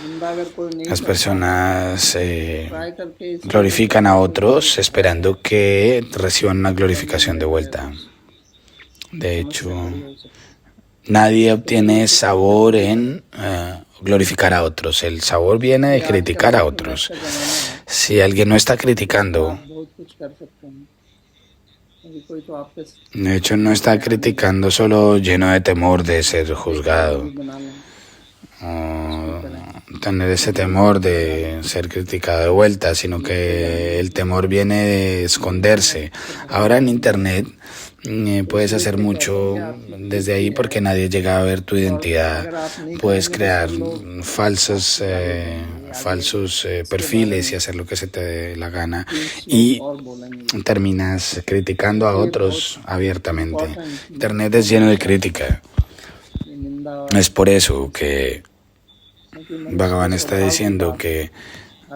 निंदा अगर कोई नहीं las personas try करके इस glorifican a otros esperando que reciban una glorificación de vuelta. De hecho, nadie obtiene sabor en glorificar a otros. El sabor viene de criticar a otros. Si alguien no está criticando, बहुत कुछ कर सकते हैं अभी कोई तो आपके de hecho no está criticando solo lleno de temor de ser juzgado, बना लें o tener ese temor de ser criticado de vuelta, sino que el temor viene de esconderse. Ahora en Internet puedes hacer mucho desde ahí porque nadie llega a ver tu identidad. Puedes crear falsos perfiles y hacer lo que se te dé la gana y और बोलेंगे terminas criticando a otros abiertamente. Internet es lleno de crítica. ये निंदा Es por eso que Bhagavan está diciendo que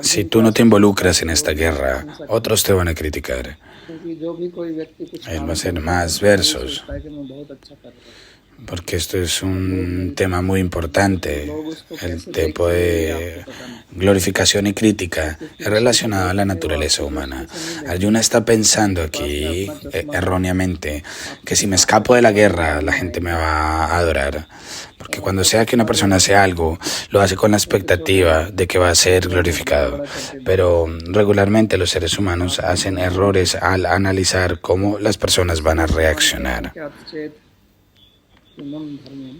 si tú no te involucras en esta guerra, otros te van a criticar. क्योंकि जो भी कोई व्यक्ति कुछ Él काम va a hacer करता más है, versos, सोचता है कि मैं बहुत अच्छा कर रहा हूँ porque esto es un tema muy importante. El tipo de glorificación y crítica es relacionado a la naturaleza humana. Arjuna está pensando aquí erróneamente que si me escapo de la guerra, la gente me va a adorar. Porque cuando sea que una persona hace algo, lo hace con la expectativa de que va a ser glorificado. Pero regularmente los seres humanos hacen errores al analizar cómo las personas van a reaccionar. कि अचेत हिंदू धर्म में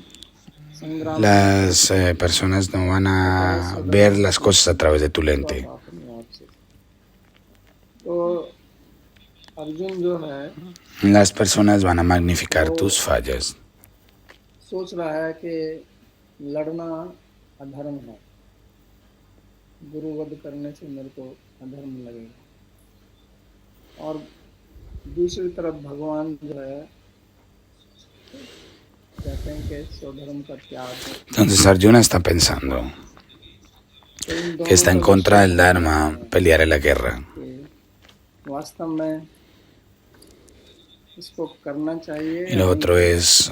संग्राम Las personas no van a ver las cosas a través de tu lente. अपने आप से तो अर्जुन जो है Las personas van a magnificar tus fallas. सोच रहा है कि लड़ना अधर्म है गुरुवध करने से मेरे को अधर्म लगेगा और दूसरी तरफ भगवान जो है कहते हैं कि स्वधर्म का त्याग Entonces Arjuna está pensando तो इन que está en दोनों contra del Dharma pelear en la guerra. के वास्तव में इसको करना चाहिए Y lo otro es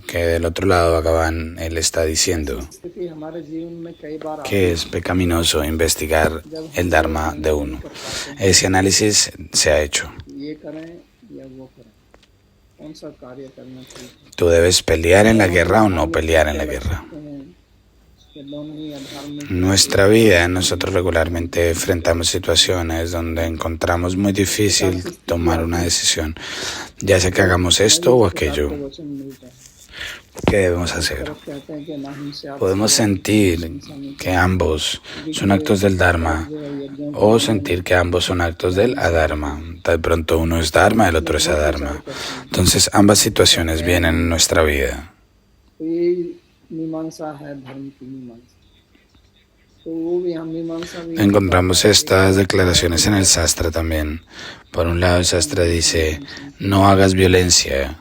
que del otro lado Bhagavan, él está diciendo स्थिति हमारे जीवन में कई बार आती que es pecaminoso investigar el Dharma de uno. Ese análisis se ha hecho. है, ये करें या वो करें कौन सा कार्य करना चाहिए ¿Tú debes pelear en la guerra o no pelear en la guerra? कि दोनों ही अधर्म En nuestra vida, nosotros regularmente enfrentamos situaciones donde encontramos muy difícil tomar una decisión, ya sea que hagamos esto o aquello. में वचन मिलता है ¿Qué debemos hacer? कहते हैं कि ना हिंसा Podemos sentir que ambos son actos del Dharma o sentir que ambos son actos del Adharma. De pronto uno es Dharma, el otro es Adharma. Entonces ambas situaciones vienen en nuestra vida. तो ये मीमांसा है धर्म की मीमांसा तो वो भी हम मीमांसा भी Encontramos estas declaraciones en el Sastra también. Por un lado el Sastra dice, no hagas violencia.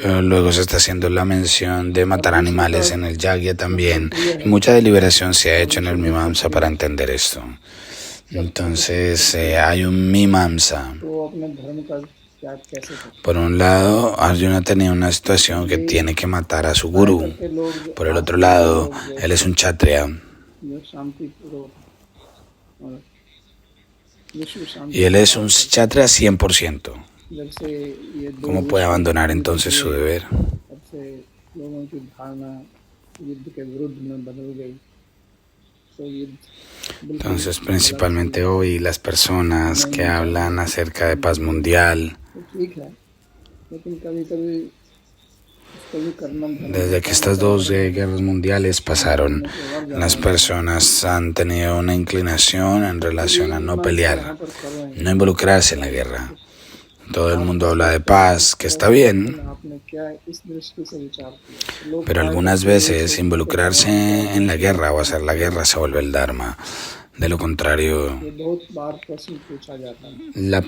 Pero luego se está haciendo la mención de matar animales en el Yagya también. Y mucha deliberación se ha hecho en el Mimamsa para entender esto. Entonces hay un Mimamsa. तो वो अपने धर्म का त्याग कैसे करते Por un lado, Arjuna tenía una situación que tiene que matar a su guru. हैं लोग Por el otro lado, él es un Kshatriya. जो शांति पूर्वक और विश्व शांति Y él es un Kshatriya 100%. जब से ये दो ¿Cómo puede abandonar entonces su deber? तब से लोगों की धारणा युद्ध के विरुद्ध में बदल गई तो युद्ध बिल्कुल Entonces, गलत principalmente चीज hoy las personas नहीं que होनी hablan चाहिए। acerca de paz mundial, तो ठीक है, लेकिन कभी कभी इसको भी करना धर्म desde que होता है, estas dos धर्म guerras mundiales काम pasaron, करने की और ज्यादा las personas han tenido una inclinación en तो relación a यही no मंत्र यहाँ pelear, पर कर रहे no हैं involucrarse en la और guerra. Todo el आप mundo किस habla de दृष्टि से paz, que इसको, está bien, लेकिन आपने क्या इस दृष्टि से विचार किया? लोग pero क्या algunas करते हैं, ये veces सोचते हैं कि involucrarse भगवान क्या en la बोलते guerra o हैं, hacer la guerra se vuelve el dharma. De lo contrario, ये बहुत बार प्रश्न पूछा जाता है la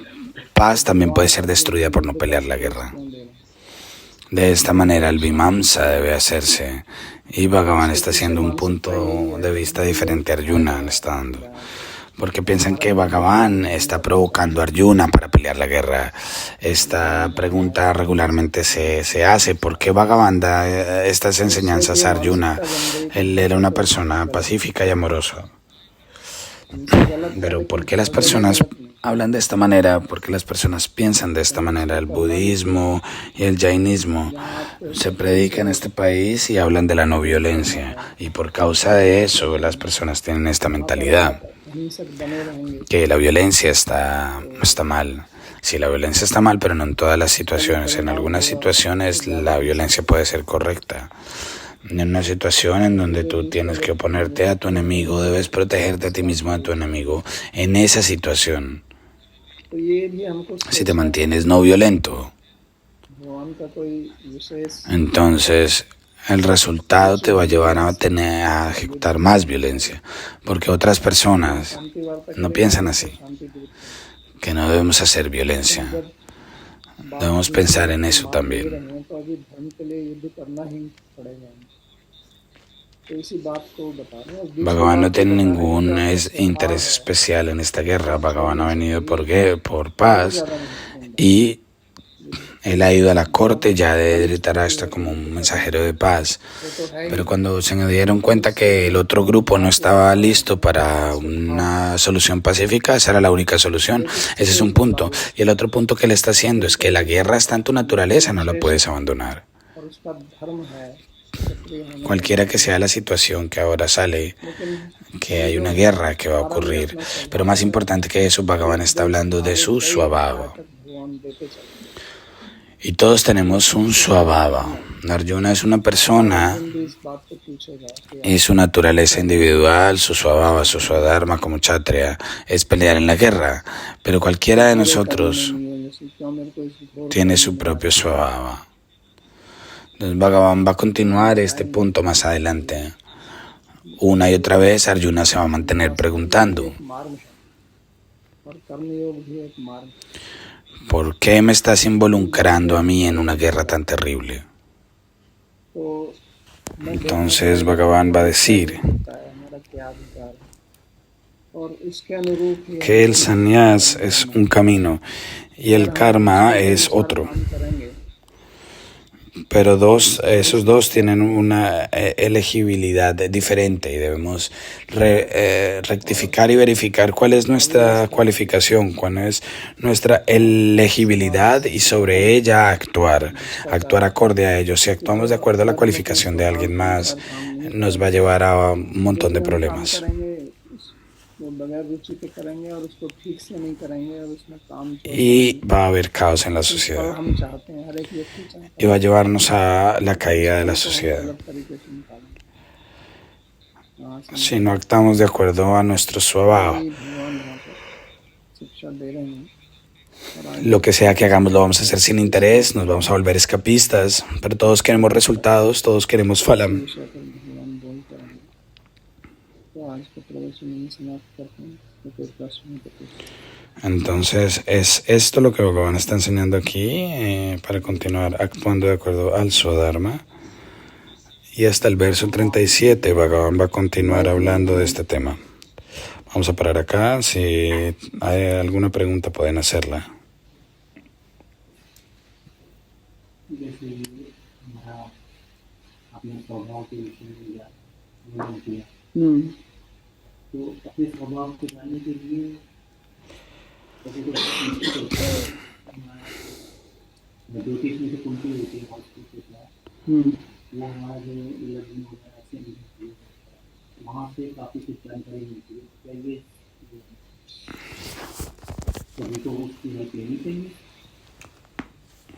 paz कि también puede भगवान ser अर्जुन destruida को por no युद्ध का pelear la उपदेश guerra. क्यों दे रहे हैं? De esta ये manera el परीक्षा Vimamsa debe hacerse. Y Bhagavan está छोटी सी haciendo un मानसिकता यही punto है de कि vista हम लोग diferente a Arjuna, le está dando. Porque piensan हमारा que युद्ध Bhagavan नहीं está करना provocando a चाहिए, Arjuna para pelear la guerra. Esta pregunta regularmente se hace. ¿Por qué Bhagavan da estas उससे enseñanzas ये a Arjuna? मानसिकता बन गई कि Él era दूसरों una को persona गलत pacífica y amorosa. हमसे गलत है, Pero ¿por लेकिन qué las हर जगह personas गलत नहीं, hablan de esta manera? ¿Por qué las personas piensan de esta कहीं manera? इसको El करना भी चाहिए। budismo y el jainismo जहाँ आप se predica en este país y hablan de la no violencia. Y por causa de eso las personas tienen esta वहाँ पर mentalidad, आप अहिंसक बने रहेंगे que la violencia está mal. Sí, la violencia está mal, pero no en todas las situaciones. En algunas situaciones la violencia puede ser correcta. En una situación en donde tú tienes que oponerte a tu enemigo, debes protegerte a ti mismo de tu enemigo. En esa situación, तो ये भी हमको si te सोचना mantienes no violento, भगवान का कोई विशेष entonces el resultado te va a llevar a ejecutar más violencia, porque otras personas शांति वार्ता no करेंगे piensan तो así, शांति दूत है। que no debemos hacer violencia. जब बात Debemos युद्ध pensar en की eso मान ले también. रहे हैं तो अभी धर्म के लिए युद्ध करना ही पड़ेगा। तो इसी बात को बता रहे हैं, और दूसरी Bhagavan no बात ये tiene बता रहे हैं कि ningún जो आपका स्वभाव interés है especial en esta guerra. आप छोड़ Bhagavan ha नहीं venido सकते, por और paz ज्यादा महत्वपूर्ण है। y él ha ido a la corte ya de Dhritarashtra como un mensajero de paz. वो तो है ही, Pero cuando se dieron cuenta que el otro grupo no estaba listo para una solución pacífica, esa era la única solución. Ese es un punto. Y el otro punto que él está haciendo es que la guerra está en tu naturaleza, no la puedes abandonar. और उसका धर्म है क्षत्रिय होने का, Cualquiera que sea la situación que ahora sale, लेकिन que hay una guerra que va a ocurrir. Pero más importante que eso, Bhagavan está hablando de su swabhava. भगवान देते चले। Y todos tenemos un swabhava. Arjuna es una persona Arjun भी इस बात को पूछेगा कि y su naturaleza individual, su swabhava, su swadharma como kshatriya es pelear en la guerra. Pero cualquiera de nosotros क्यों मेरे को इस घोर tiene su propio swabhava. Entonces Bhagavan va a continuar este punto más adelante. Una y otra vez Arjuna se va a mantener preguntando, एक मार्ग है और कर्मयोग भी एक मार्ग है। ¿por qué me estás involucrando a mí en una guerra tan terrible? तो मैं Entonces Bhagavan va a decir देखता है हमारा क्या अधिकार है और इसके अनुरूप ही que el sannyas es un camino y el karma es otro. काम करेंगे Pero esos dos tienen una elegibilidad diferente y debemos rectificar y verificar cuál es nuestra cualificación, cuál es nuestra elegibilidad y sobre ella actuar acorde a ello. Si actuamos de acuerdo a la cualificación de alguien más, nos va a llevar a un montón de problemas. वो बगैर रुचि के करेंगे और उसको ठीक से नहीं करेंगे और उसमें काम Y va a haber caos en la sociedad हम चाहते हैं, हर एक व्यक्ति चाहता y va a llevarnos a la caída de la है sociedad. गलत तरीके से निकालें। Si no actuamos de acuerdo a nuestro swabhava, भगवान वहाँ पर शिक्षा दे रहे हैं और आगे lo que sea que hagamos lo vamos a hacer sin interés, nos vamos a volver escapistas, pero todos queremos resultados, todos queremos phalam. विषय पर भगवान बोलते रहेंगे। तो आज का प्रवचन में समाप्त करते हैं, तो कोई प्रश्न नहीं करते। Entonces es esto lo que Bhagavan está enseñando aquí para continuar actuando de acuerdo al Swadharma. Y hasta el verso 37 Bhagavan va a continuar hablando de este tema. Vamos a parar acá. Si hay alguna pregunta pueden hacerla. तो अपने स्वभाव को जानने के लिए ज्योतिष में जो कुंडली होती है वो हमारा जो लग्न वगैरह से वहाँ से काफ़ी कुछ जानकारी मिलती है। क्या ये सभी को उसकी हेल्प लेनी चाहिए?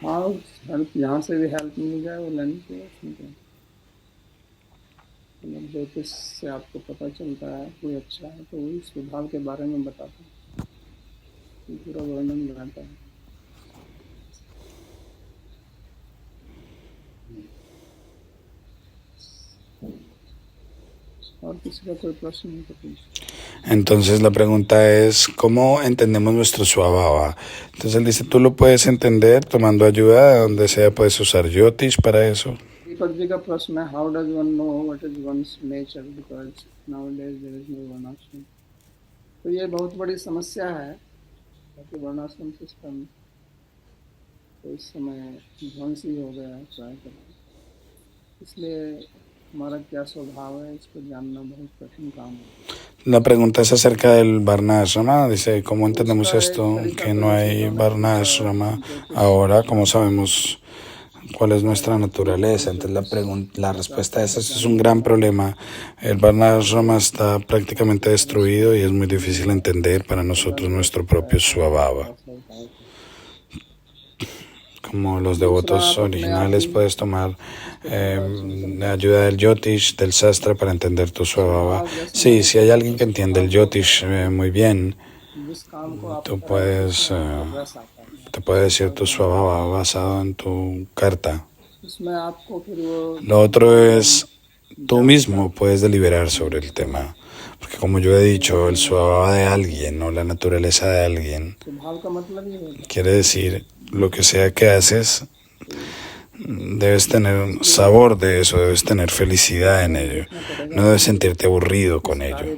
हाँ, हेल्प जहाँ से भी हेल्प मिल जाए वो लेनी चाहिए, उसमें क्या। मतलब ज्योतिष से आपको पता चलता है कोई अच्छा है तो वही स्वभाव के बारे में बताता है, पूरा वर्णन रहता है। और किसी का कोई प्रश्न नहीं तो पूछे। Entonces la pregunta es, ¿cómo entendemos nuestro Swabhava? Entonces él dice, tú lo puedes entender tomando ayuda, donde sea puedes usar Jyotish para eso. Deepak जी का प्रश्न है, how does one know what is one's nature because nowadays there is no वर्णाश्रम। तो ये बहुत बड़ी समस्या है कि वर्णाश्रम सिस्टम तो इस समय ध्वंस ही हो गया है प्राय करके, इसलिए हमारा क्या स्वभाव है इसको जानना बहुत कठिन काम है। La pregunta es acerca del Varna Ashrama. Dice, ¿cómo entendemos esto? Que no hay Varna Ashrama ahora, ¿cómo sabemos cuál es nuestra naturaleza? Entonces la respuesta a eso es un gran problema. El Varna Ashrama está prácticamente destruido y es muy difícil entender para nosotros nuestro propio Swabhava. Como los devotos originales puedes tomar la ayuda del Jyotish, del Sastra para entender tu Swabhava. Sí, si hay alguien que entiende el Jyotish muy bien, tú puedes, te puede decir tu Swabhava basado en tu carta. Lo otro es, tú mismo puedes deliberar sobre el tema. Porque como yo he dicho, el Swabhava de alguien o la naturaleza de alguien quiere decir lo que sea que haces, debes tener sabor de eso, debes tener felicidad en ello, no debes sentirte aburrido con ello.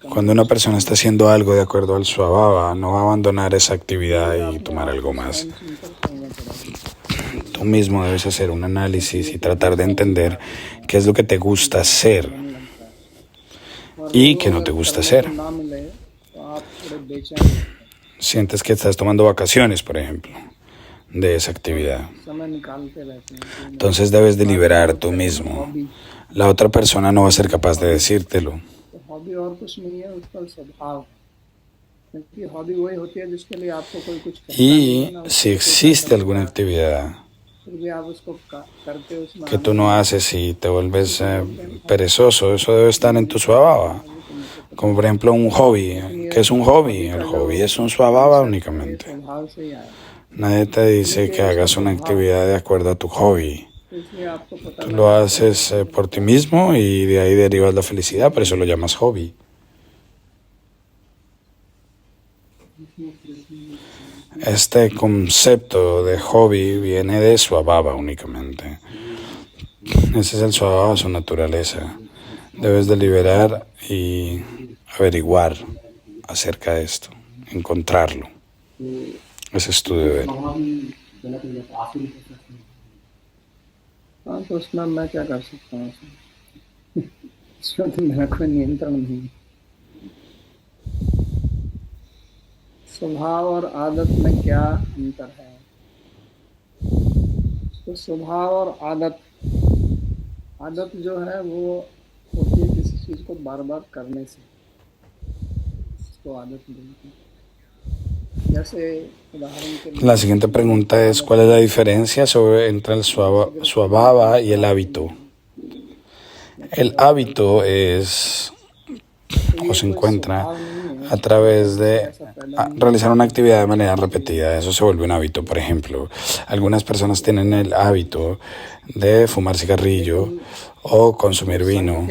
Cuando una persona está haciendo algo de acuerdo al Swabhava, no va a abandonar esa actividad y tomar algo más. Tú mismo debes hacer un análisis y tratar de entender qué es lo que te gusta hacer y qué no te gusta hacer. Sientes que estás tomando vacaciones, por ejemplo, de esa actividad. Entonces debes deliberar tú mismo. La otra persona no va a ser capaz de decírtelo. Y si existe alguna actividad que tú no haces y te vuelves perezoso, eso debe estar en tu Swabhava. Como por ejemplo un hobby. ¿Qué es un hobby? El hobby es un Swabhava únicamente. Nadie te dice que hagas una actividad de acuerdo a tu hobby. Tú lo haces por ti mismo y de ahí derivas la felicidad, por eso lo llamas hobby. Este concepto de hobby viene de Swabhava únicamente. Ese es el Swabhava, su naturaleza. Debes deliberar y averiguar acerca de esto, encontrarlo. Ese es tu deber. हाँ तो उसमें मैं क्या कर सकता हूँ, इसमें तो मेरा कोई नियंत्रण नहीं। स्वभाव और आदत में क्या अंतर है? तो स्वभाव और आदत जो है वो होती है किसी चीज को बार बार करने से, इसको आदत बोलते हैं। La siguiente pregunta es, ¿cuál es la diferencia entre el Swabhava y el hábito? El hábito es, o se encuentra a través de realizar una actividad de manera repetida. Eso se vuelve un hábito. Por ejemplo, algunas personas tienen el hábito de fumar cigarrillo o consumir vino.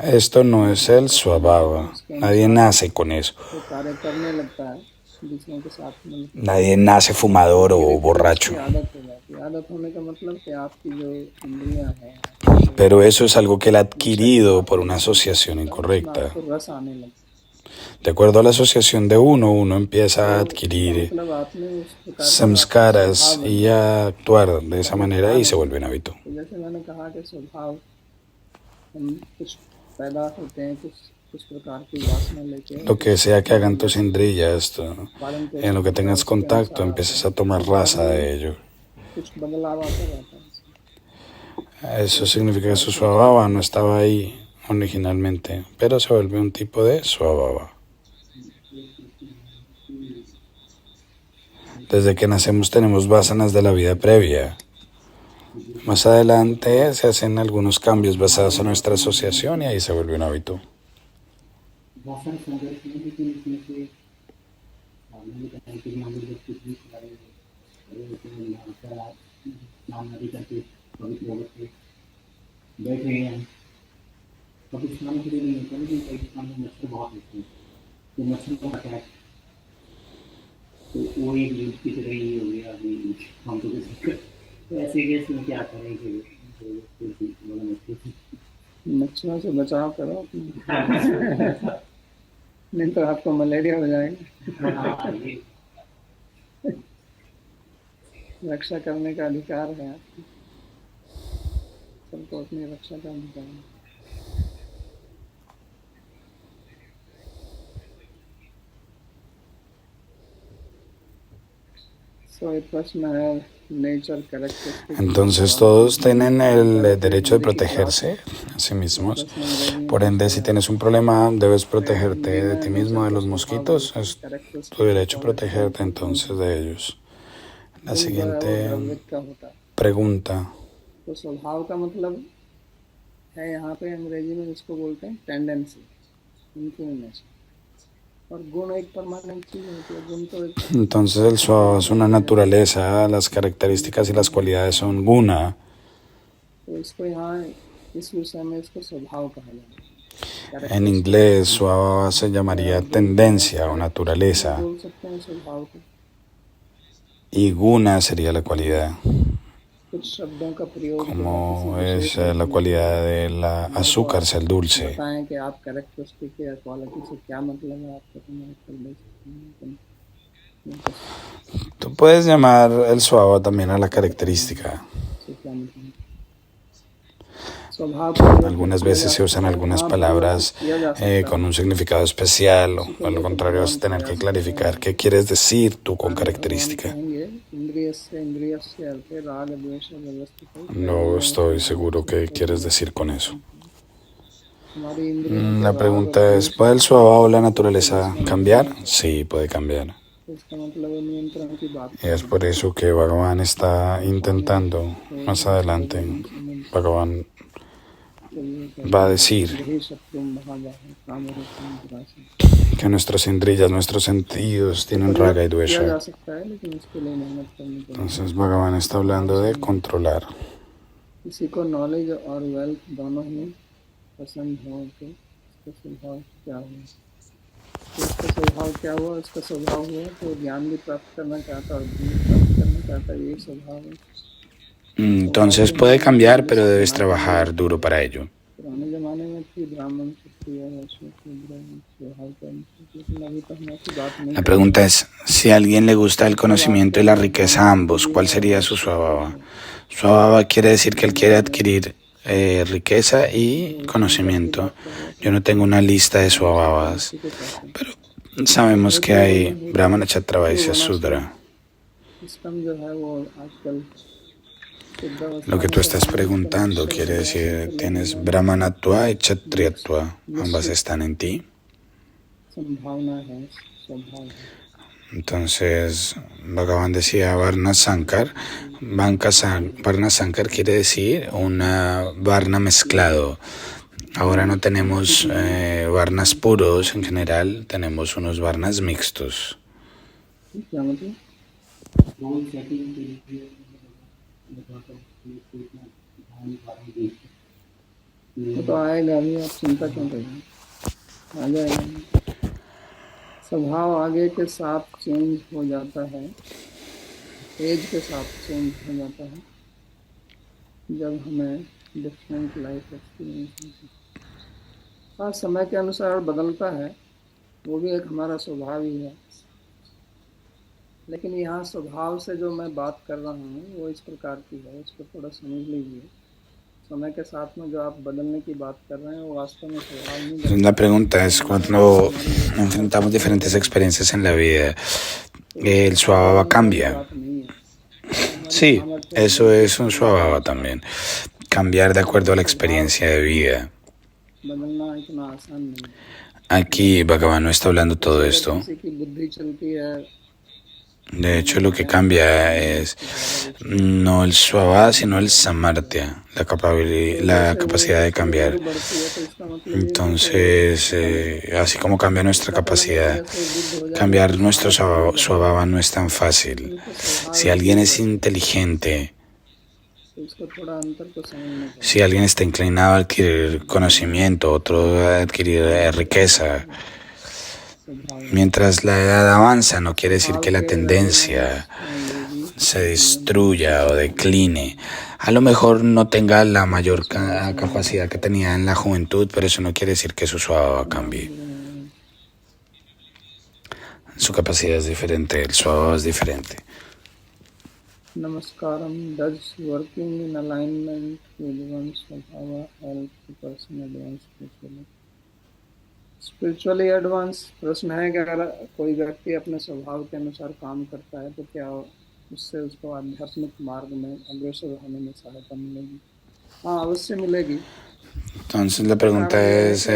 Esto no es el Swabhava. Nadie nace con eso. Nadie nace fumador o borracho. Pero eso es algo que él ha adquirido por una asociación incorrecta. De acuerdo a la asociación de uno empieza a adquirir samskaras y a actuar de esa manera y se vuelve un hábito. कुछ प्रकार की वासना लेके Lo que sea que hagan tus indrillas, पालन en lo पोषण que किया, tengas उसके contacto, अनुसार empiezas a tomar स्वभाव raza में de ello. कुछ बदलाव आता रहता है। Eso significa que su swabhava no estaba ahí originalmente, pero se vuelve un tipo de swabhava. Desde que nacemos tenemos vasanas de la vida previa. Más adelante se hacen algunos cambios basados en nuestra asociación y ahí se vuelve un hábito. बहुत सारे संघर्ष हैं लेकिन इसमें से मैंने बताया कि हम लोग जब कुछ भी करें स्नान आदि करके पवित्र होकर बैठ रहे हैं कभी स्नान के लिए नहीं होता लेकिन कई स्थान में मच्छर बहुत होते हैं तो मच्छर को हटाए तो वो एक लीड की तरह ही हो गया अभी हम तो ऐसे केस में क्या करें कि मच्छरों से बचाव करो नहीं तो आपको मलेरिया हो जाएगा। रक्षा करने का अधिकार है आपको, सबको अपनी रक्षा का अधिकार है। So एक प्रश्न है nature characteristic. Entonces todos tienen el derecho de protegerse a sí mismos. Por ende, si tienes un problema, debes protegerte de ti mismo, de los mosquitos. Es tu derecho protegerte entonces de ellos. La siguiente pregunta. तो स्वभाव का मतलब है यहाँ पे अंग्रेजी में जिसको बोलते हैं टेंडेंसी, इंक्लिनेशन, और गुण एक परमानेंट चीज होती है। गुण तो Entonces el swabhava es una naturaleza, las características y las cualidades son guna. तो इसको यहाँ इस विषय में इसको स्वभाव कहा जाता है। En inglés, swabhava se llamaría tendencia o naturaleza. बोल सकते हैं स्वभाव को। Y guna sería la cualidad, कुछ शब्दों का प्रयोग como es la cualidad del azúcar, el dulce. बताएं कि आप कैरेक्टरिस्टिक या क्वालिटी से क्या मतलब है आपको, तो मैं कर दे सकता हूँ। Tú puedes llamar el swabhava también a la característica. Algunas veces se usan algunas palabras con un significado especial o a lo contrario vas a tener que clarificar qué quieres decir tú con característica. No estoy seguro qué quieres decir con eso. La pregunta es, ¿puede el swabhava o la naturaleza cambiar? Sí, puede cambiar. Y es por eso que Bhagavan está intentando, más adelante, Bhagavan va a decir que nuestros indriyas, nuestros sentidos tienen raga y dvesha. Entonces Bhagavan está hablando de controlar. इसका स्वभाव क्या हुआ, इसका स्वभाव हुआ तो ज्ञान भी प्राप्त करना चाहता और ज्ञान प्राप्त करना चाहता, यही स्वभाव है। Entonces puede cambiar, pero debes trabajar duro para ello. पुराने जमाने में थी ब्राह्मण क्षत्रिय वैश्य स्वभाव का, लेकिन अभी तो हम ऐसी बात नहीं। La pregunta es, si a alguien le gusta el conocimiento y la riqueza a ambos, ¿cuál sería su swabhava? Swabhava quiere decir que él quiere adquirir riqueza y conocimiento. Yo no tengo una lista de swabhavas, pero sabemos que hay Brahmana, Kshatriya, Vaishya, Sudra. Lo que tú estás preguntando quiere decir, ¿tienes Brahmanatva y Kshatriyatva? ¿Ambas están en ti? Entonces, Bhagavan decía Varna Sankar. Varna Sankar quiere decir una Varna mezclado. Ahora no tenemos Varnas puros en general, tenemos unos Varnas mixtos. तो आएगा अभी, आप चिंता क्यों कर रहे हैं, आ जाएगा। स्वभाव आगे के साथ चेंज हो जाता है, एज के साथ चेंज हो जाता है, जब हमें डिफरेंट लाइफ एक्सपीरियंस होता है। हाँ, समय के अनुसार बदलता है, वो भी एक हमारा स्वभाव ही है। लेकिन यहाँ स्वभाव से जो मैं बात कर रहा हूँ वो इस प्रकार की है, इसको थोड़ा समझ लीजिए। समय के साथ में जो आप बदलने की बात कर रहे हैं वो वास्तव में स्वभाव नहीं बदलता। La pregunta es, cuando enfrentamos diferentes experiencias en la vida, el Swabhava cambia. बात नहीं है। Sí, eso es un Swabhava también. Cambiar de acuerdo a la experiencia de vida. बदलना इतना आसान नहीं है। Aquí Bhagavan no está hablando todo अगर esto. किसी की बुद्धि चलती है De hecho, lo que cambia es no el Swabhava, sino el Samarthya, la capacidad de cambiar. बढ़ती है तो इसका मतलब ये है कि Entonces, así como cambia nuestra capacidad, cambiar nuestro Swabhava no es tan fácil. Si alguien es inteligente, तो इसको थोड़ा अंतर को समझना चाहिए। si alguien está inclinado a adquirir conocimiento, otro a adquirir riqueza, mientras la edad avanza, no quiere decir que la tendencia se destruya o decline. A lo mejor no tenga la mayor capacidad que tenía en la juventud, pero eso no quiere decir que su Swabhava cambie. Su capacidad es diferente, el Swabhava es diferente. Namaskaram. Does working in alignment with one's Swabhava help the person advance spiritually? Spiritually advance प्रश्न है कि अगर कोई व्यक्ति अपने स्वभाव के अनुसार काम करता है तो क्या उससे उसको आध्यात्मिक मार्ग में अग्रसर होने में सहायता मिलेगी? हाँ, अवश्य मिलेगी। Entonces la pregunta es,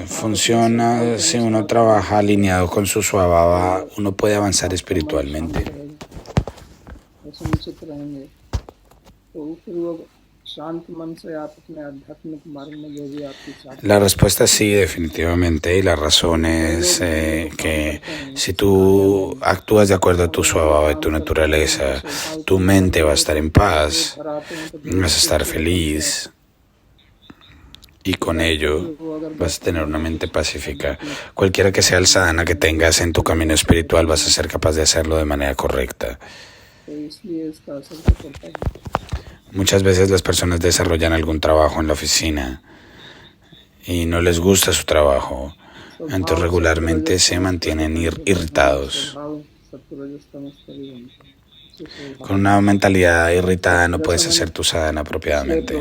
¿funciona si uno trabaja alineado con su Swabhava, uno puede avanzar espiritualmente? ऐसे निश्चित रहेंगे तो फिर वो शांत मन से आप अपने आध्यात्मिक मार्ग में जो भी आपकी चाहते La respuesta es sí, definitivamente, y la razón es que si tú actúas de acuerdo a tu Swabhava, a tu naturaleza, tu mente va a estar en paz, vas a estar feliz, y con ello vas a tener una mente pacífica. Cualquiera que sea el sadhana que tengas en tu camino espiritual, vas a ser capaz de hacerlo de manera correcta. तो इसलिए इसका असर तो पड़ता है। Muchas veces las personas desarrollan algún trabajo en la oficina y no les gusta su trabajo, entonces regularmente se mantienen irritados. Con una mentalidad irritada no puedes hacer tu sadhana apropiadamente.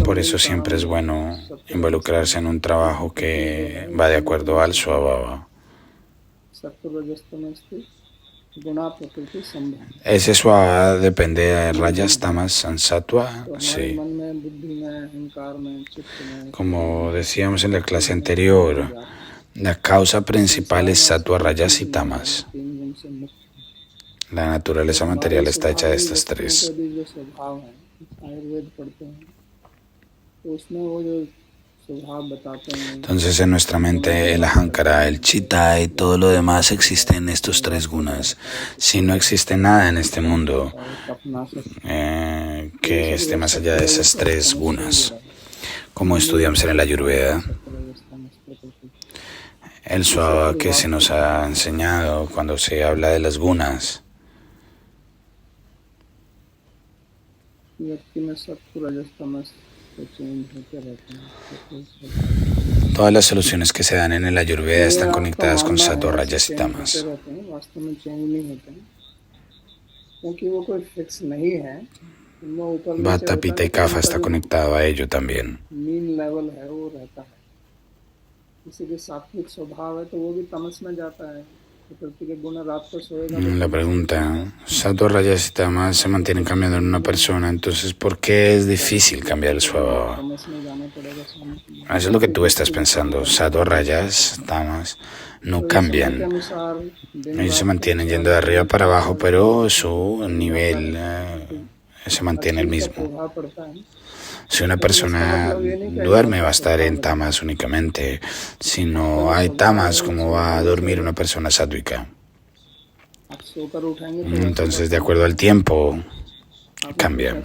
Por eso siempre es bueno involucrarse en un trabajo que va de acuerdo al Swabhava. Ese Swabhava depende de Rajas, Tamas, Sattva, sí. Como decíamos en la clase anterior, la causa principal es Sattva, Rajas y Tamas. La naturaleza material está hecha de estas tres. Entonces en nuestra mente el ahankara, el chitta y todo lo demás existe en estos tres gunas. Si no existe nada en este mundo que esté más allá de esas tres gunas, como estudiamos en el Ayurveda, el Swabhava que se nos ha enseñado cuando se habla de las gunas, todas las soluciones que se dan en el Ayurveda están conectadas con Sattva, Rajas y Tamas. Vata, Pitta y Kapha está conectado a ello también. La pregunta, Sattva, Rajas y Tamas se mantienen cambiando en una persona, entonces ¿por qué es difícil cambiar el Swabhava? Eso es lo que tú estás pensando. Sattva, Rajas, Tamas no cambian. Ellos se mantienen yendo de arriba para abajo, pero su nivel se mantiene el mismo. Si una persona duerme va a estar en tamas únicamente. Si no hay tamas, ¿cómo va a dormir una persona sádvica? Entonces, de acuerdo al tiempo, cambia.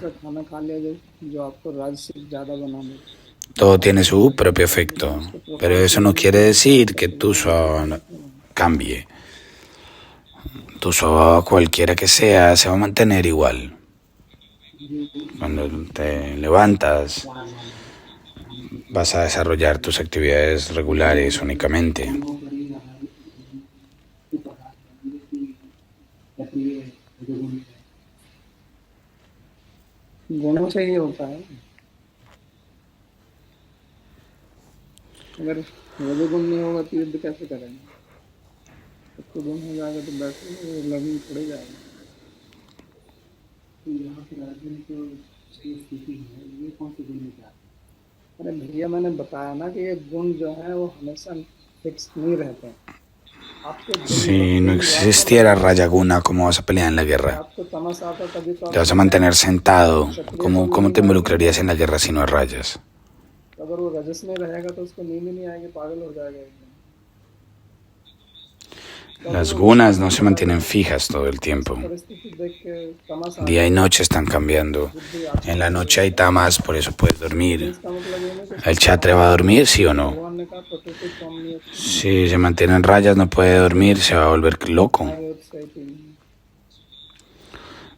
Todo tiene su propio efecto, pero eso no quiere decir que tu Swabhava cambie. Tu Swabhava, cualquiera que sea, se va a mantener igual. Cuando te levantas, vas a desarrollar tus actividades regulares únicamente. गुणों से ही होता है। अगर रजोगुण नहीं होगा तो युद्ध कैसे करेंगे? सत्वगुण हो जाएगा तो बैठे लड़ने थोड़े जाएगा। तो यहाँ पे अर्जुन को सही स्थिति है, ये कौन से गुण में क्या है? अरे भैया मैंने बताया ना कि ये गुण जो है वो हमेशा फिक्स नहीं रहते हैं। आपको दिन Si no दिन रात का existiera पता है। Rayaguna, ¿cómo vas a pelear en la guerra? रात को तमस आता तभी तो Te आप vas a सोते हैं। mantener sentado. क्षत्रिय को ¿Cómo नींद te आएगी नहीं। involucrarías en la guerra si no hay rayas? तो अगर वो रजस में रहेगा तो उसको नींद ही नहीं आएगी, पागल हो जाएगा एकदम। क्योंकि Las वो विश्व gunas no se देखता mantienen रहेगा, fijas todo el tiempo. परिस्थिति देख के तमस आ Día y जाएगा, noche están cambiando. बुद्धि En आती la चली noche hay जाएगी। tamas, por eso puedes लेकिन dormir. इसका मतलब ये नहीं कि ¿El उसको chatre स्वभाव va a से नहीं dormir, sí होगा। o no? भगवान ने कहा प्रकृति स्वामी Si se mantiene en rayas, no puede dormir, se va a volver loco.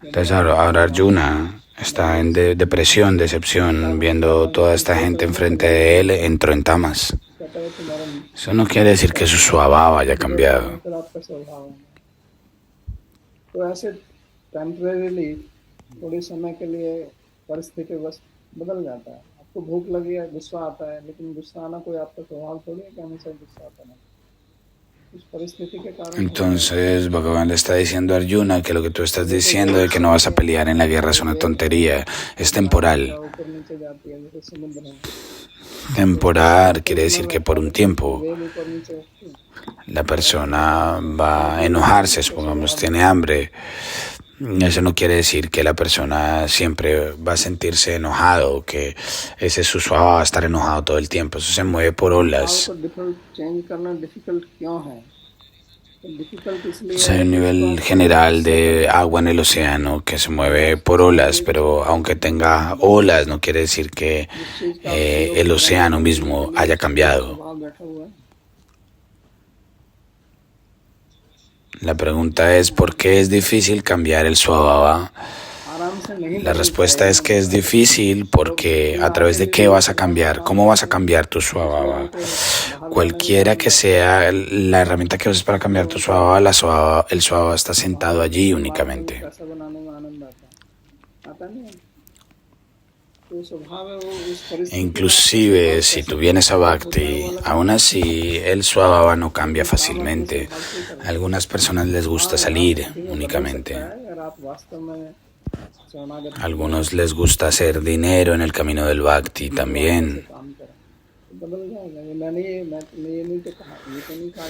Entonces ahora Arjuna está en depresión, decepción, viendo toda esta gente enfrente de él, entró en tamas. Eso no quiere decir que su स्वभाव haya cambiado. तो ऐसे टेम्परेरीली थोड़े समय के लिए परिस्थिति बस बदल जाता है। आपको भूख लगी है, गुस्सा आता है, लेकिन गुस्सा आना कोई आपका स्वभाव थोड़ी है कि हमेशा गुस्सा आता है। उस परिस्थिति के कारण होता है। Entonces Bhagavan le está diciendo a Arjuna que lo que tú estás diciendo de que no vas a pelear en la guerra es una tontería, es temporal. ऊपर नीचे जाती है जैसे समुद्र है। Temporal quiere decir que por un tiempo well ऊपर नीचे उठती है। la persona va a enojarse, supongamos tiene hambre. Eso no quiere decir que la persona siempre va a sentirse enojado, que ese es su स्वभाव, va a estar enojado todo el tiempo. Eso se mueve por olas. Change करना डिफिकल्ट क्यों है? डिफिकल्ट इसलिए Es hay है un कि उसको nivel आपको general de agua en el océano que se mueve por olas, pero aunque tenga olas no quiere decir que जिस चीज का आप प्रयोग el कर रहे हैं océano करने के mismo लिए haya उसका cambiado. स्वभाव बैठा हुआ है। La pregunta es, ¿por qué es difícil cambiar el swabhava? आराम से नहीं La बदल respuesta es पाएगा। que es difícil porque a través de qué vas a cambiar, cómo vas a cambiar tu swabhava. Cualquiera que sea la herramienta que uses para cambiar tu swabhava, el swabhava está sentado allí únicamente. पैसा बनाने में आनंद आता नहीं है। तो स्वभाव है वो उस E परिस्थिति में inclusive si tú vienes a Bhakti, aún así el swabhava no cambia fácilmente. A algunas personas les gusta salir únicamente. अगर आप वास्तव में शरणागत A algunos les gusta hacer dinero en el camino del Bhakti también. काम करें तो बदल जाएगा। ये नहीं तो कहा, ये तो नहीं कहा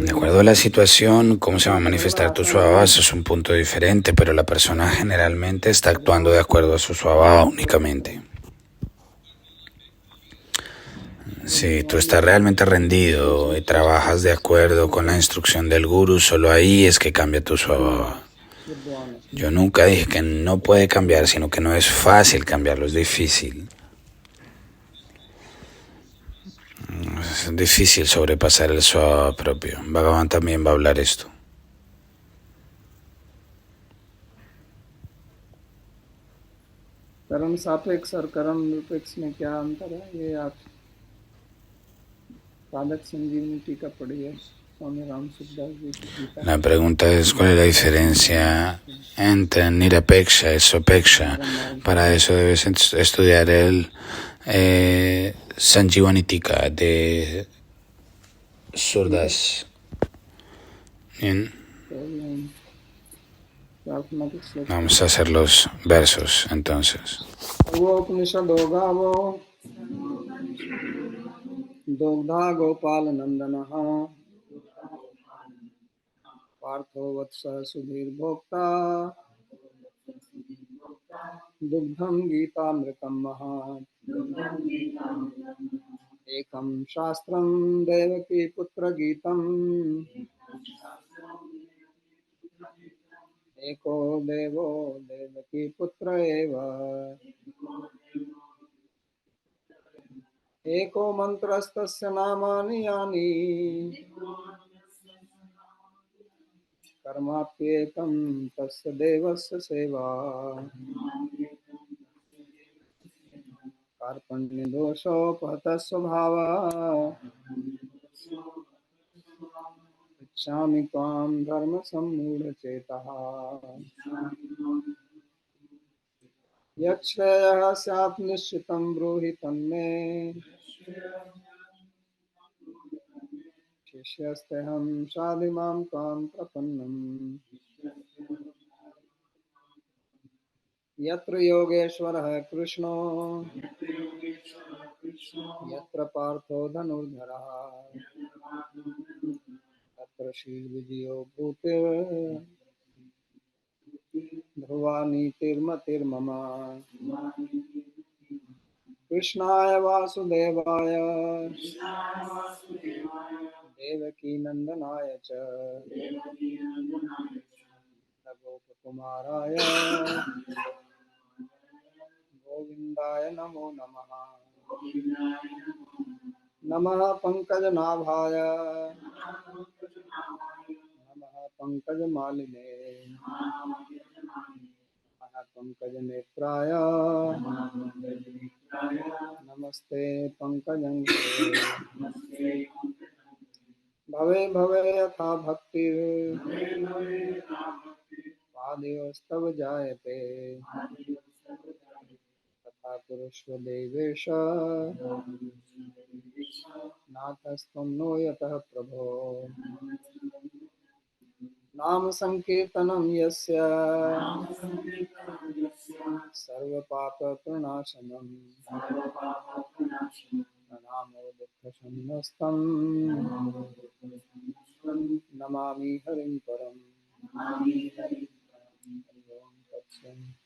De acuerdo a la situación, cómo se va a manifestar tu swabhava, eso es un punto diferente, pero la persona generalmente está actuando de acuerdo a su swabhava únicamente. Si tú estás realmente rendido y trabajas de acuerdo con la instrucción del Guru, solo ahí es que cambia tu swabhava. Yo nunca dije que no puede cambiar, sino que no es fácil cambiarlo, es difícil. Es difícil sobrepasar el swabhava propio. Bhagavan también va a hablar esto. कर्म सापेक्ष और कर्म निरपेक्ष में क्या अंतर है? ये आप साधक संजीवनी टीका पढ़िए, स्वामी राम सुखदास जी की Gita. La pregunta es cuál es la diferencia entre Nirapeksha y Sopeksha. Para eso debes estudiar el Sanjivanitika de Surdas. Bien, प्रार्थना के श्लोक vamos a hacer los versos entonces. वो उपनिषदो गावो दुग्धा गोपाल नंदनः पार्थो वत्स सुधीर भोक्ता दुग्धं गीतामृतं महत् एकं शास्त्रं देवकी पुत्र गीतम् एको देवो देवकी पुत्र एव एको मंत्रस्तस्य नामानि यानि कर्माप्येकं तस्य देवस्य सेवा कार्पण्यदोषोपहतः स्वभावः इच्छामि त्वां धर्मसम्मूढचेतः। यच्छ्रेयः स्यात् निश्चितं ब्रूहि तन्मे शिष्यस्तेऽहं शाधिमां त्वां प्रपन्नम् यत्र योगेश्वरः कृष्णो यत्र पार्थो धनुर्धरः तत्र श्रीविजयो ध्रुवा नीतिर्मतिर्मम कृष्णाय वासुदेवाय देवकीनन्दनाय च गोपकुमाराय गोविन्दाय नमो नमः। नमः पंकजनाभाय नमः पंकजमालिने नमः पंकजनेत्राय नमस्ते पंकजङ्घ्रे भवे भवे यथा भक्तिर् पादेवस्तव जायते तथा कुरुष्व देवेश नाथस्त्वं नो यतः प्रभो। नाम संकीर्तनं यस्य सर्वपापप्रणाशनं प्रणामो दुःखशमनस्तं नमामि हरिं परम्। हरि ओम तत्सत्।